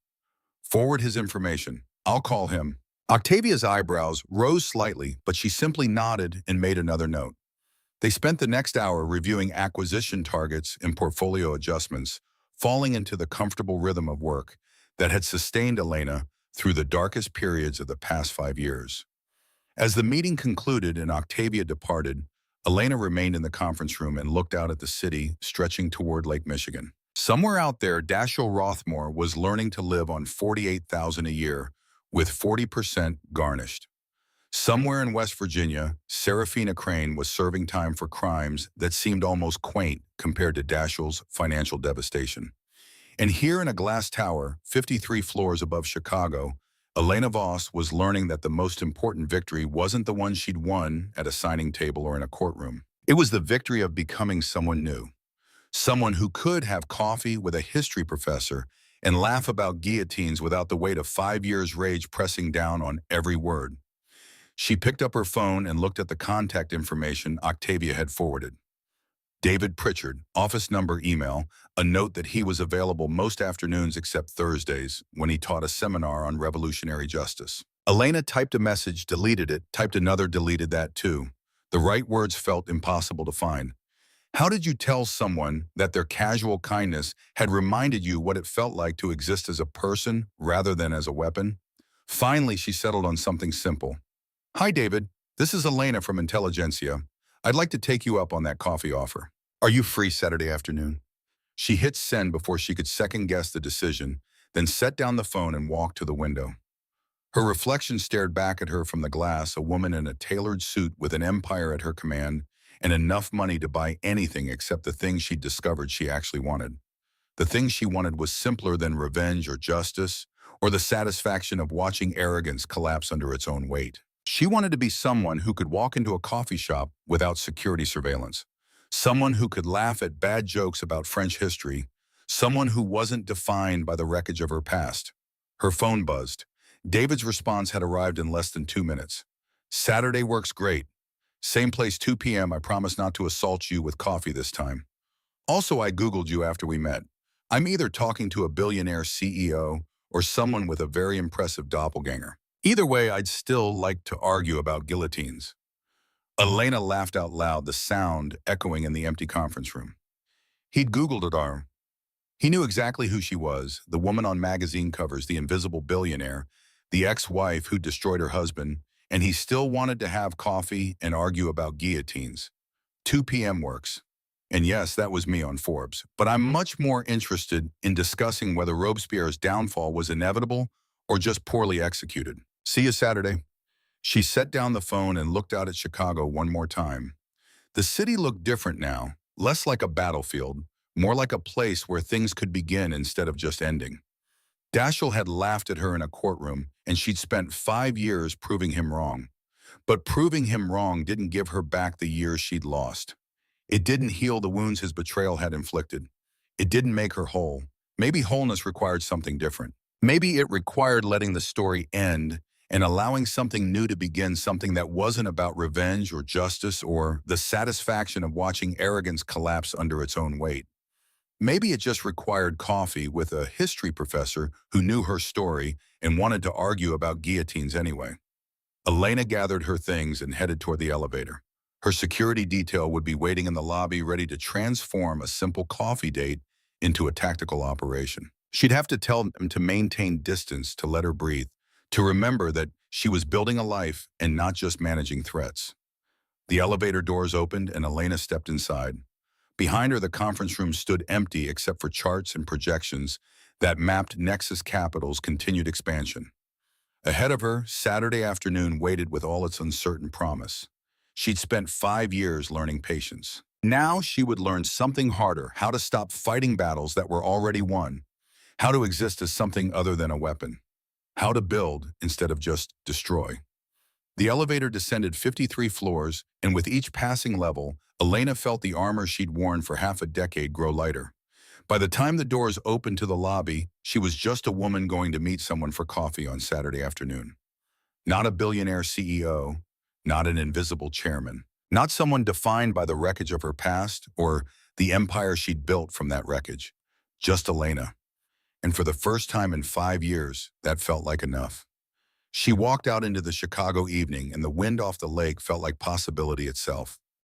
Forward his information. I'll call him. Octavia's eyebrows rose slightly, but she simply nodded and made another note. They spent the next hour reviewing acquisition targets and portfolio adjustments, falling into the comfortable rhythm of work. that had sustained Elena through the darkest periods of the past 5 years. As the meeting concluded and Octavia departed, Elena remained in the conference room and looked out at the city stretching toward Lake Michigan. Somewhere out there, Dashiell Rothmore was learning to live on $48,000 a year with 40% garnished. Somewhere in West Virginia, Seraphina Crane was serving time for crimes that seemed almost quaint compared to Dashiell's financial devastation. And here in a glass tower, 53 floors above Chicago, Elena Voss was learning that the most important victory wasn't the one she'd won at a signing table or in a courtroom. It was the victory of becoming someone new, someone who could have coffee with a history professor and laugh about guillotines without the weight of 5 years' rage pressing down on every word. She picked up her phone and looked at the contact information Octavia had forwarded. David Pritchard, office number, email, a note that he was available most afternoons except Thursdays when he taught a seminar on revolutionary justice. Elena typed a message, deleted it, typed another, deleted that too. The right words felt impossible to find. How did you tell someone that their casual kindness had reminded you what it felt like to exist as a person rather than as a weapon? Finally, she settled on something simple. Hi, David. This is Elena from Intelligentsia. I'd like to take you up on that coffee offer. Are you free Saturday afternoon? She hit send before she could second-guess the decision, then set down the phone and walked to the window. Her reflection stared back at her from the glass, a woman in a tailored suit with an empire at her command and enough money to buy anything except the things she'd discovered she actually wanted. The thing she wanted was simpler than revenge or justice, or the satisfaction of watching arrogance collapse under its own weight. She wanted to be someone who could walk into a coffee shop without security surveillance, someone who could laugh at bad jokes about French history, someone who wasn't defined by the wreckage of her past. Her phone buzzed. David's response had arrived in less than 2 minutes. Saturday works great. Same place, 2 p.m. I promise not to assault you with coffee this time. Also, I Googled you after we met. I'm either talking to a billionaire CEO or someone with a very impressive doppelganger. Either way, I'd still like to argue about guillotines. Elena laughed out loud, the sound echoing in the empty conference room. He'd Googled it. He knew exactly who she was, the woman on magazine covers, the invisible billionaire, the ex-wife who destroyed her husband, and he still wanted to have coffee and argue about guillotines. 2 p.m. works. And yes, that was me on Forbes. But I'm much more interested in discussing whether Robespierre's downfall was inevitable or just poorly executed. See you Saturday. She set down the phone and looked out at Chicago one more time. The city looked different now, less like a battlefield, more like a place where things could begin instead of just ending. Dashiell had laughed at her in a courtroom, and she'd spent 5 years proving him wrong. But proving him wrong didn't give her back the years she'd lost. It didn't heal the wounds his betrayal had inflicted. It didn't make her whole. Maybe wholeness required something different. Maybe it required letting the story end and allowing something new to begin, something that wasn't about revenge or justice or the satisfaction of watching arrogance collapse under its own weight. Maybe it just required coffee with a history professor who knew her story and wanted to argue about guillotines anyway. Elena gathered her things and headed toward the elevator. Her security detail would be waiting in the lobby, ready to transform a simple coffee date into a tactical operation. She'd have to tell them to maintain distance, to let her breathe, to remember that she was building a life and not just managing threats. The elevator doors opened and Elena stepped inside. Behind her, the conference room stood empty except for charts and projections that mapped Nexus Capital's continued expansion. Ahead of her, Saturday afternoon waited with all its uncertain promise. She'd spent 5 years learning patience. Now she would learn something harder, how to stop fighting battles that were already won, how to exist as something other than a weapon, how to build instead of just destroy. The elevator descended 53 floors, and with each passing level, Elena felt the armor she'd worn for half a decade grow lighter. By the time the doors opened to the lobby, she was just a woman going to meet someone for coffee on Saturday afternoon. Not a billionaire CEO, not an invisible chairman, not someone defined by the wreckage of her past or the empire she'd built from that wreckage. Just Elena. And for the first time in 5 years, that felt like enough. She walked out into the Chicago evening, and the wind off the lake felt like possibility itself.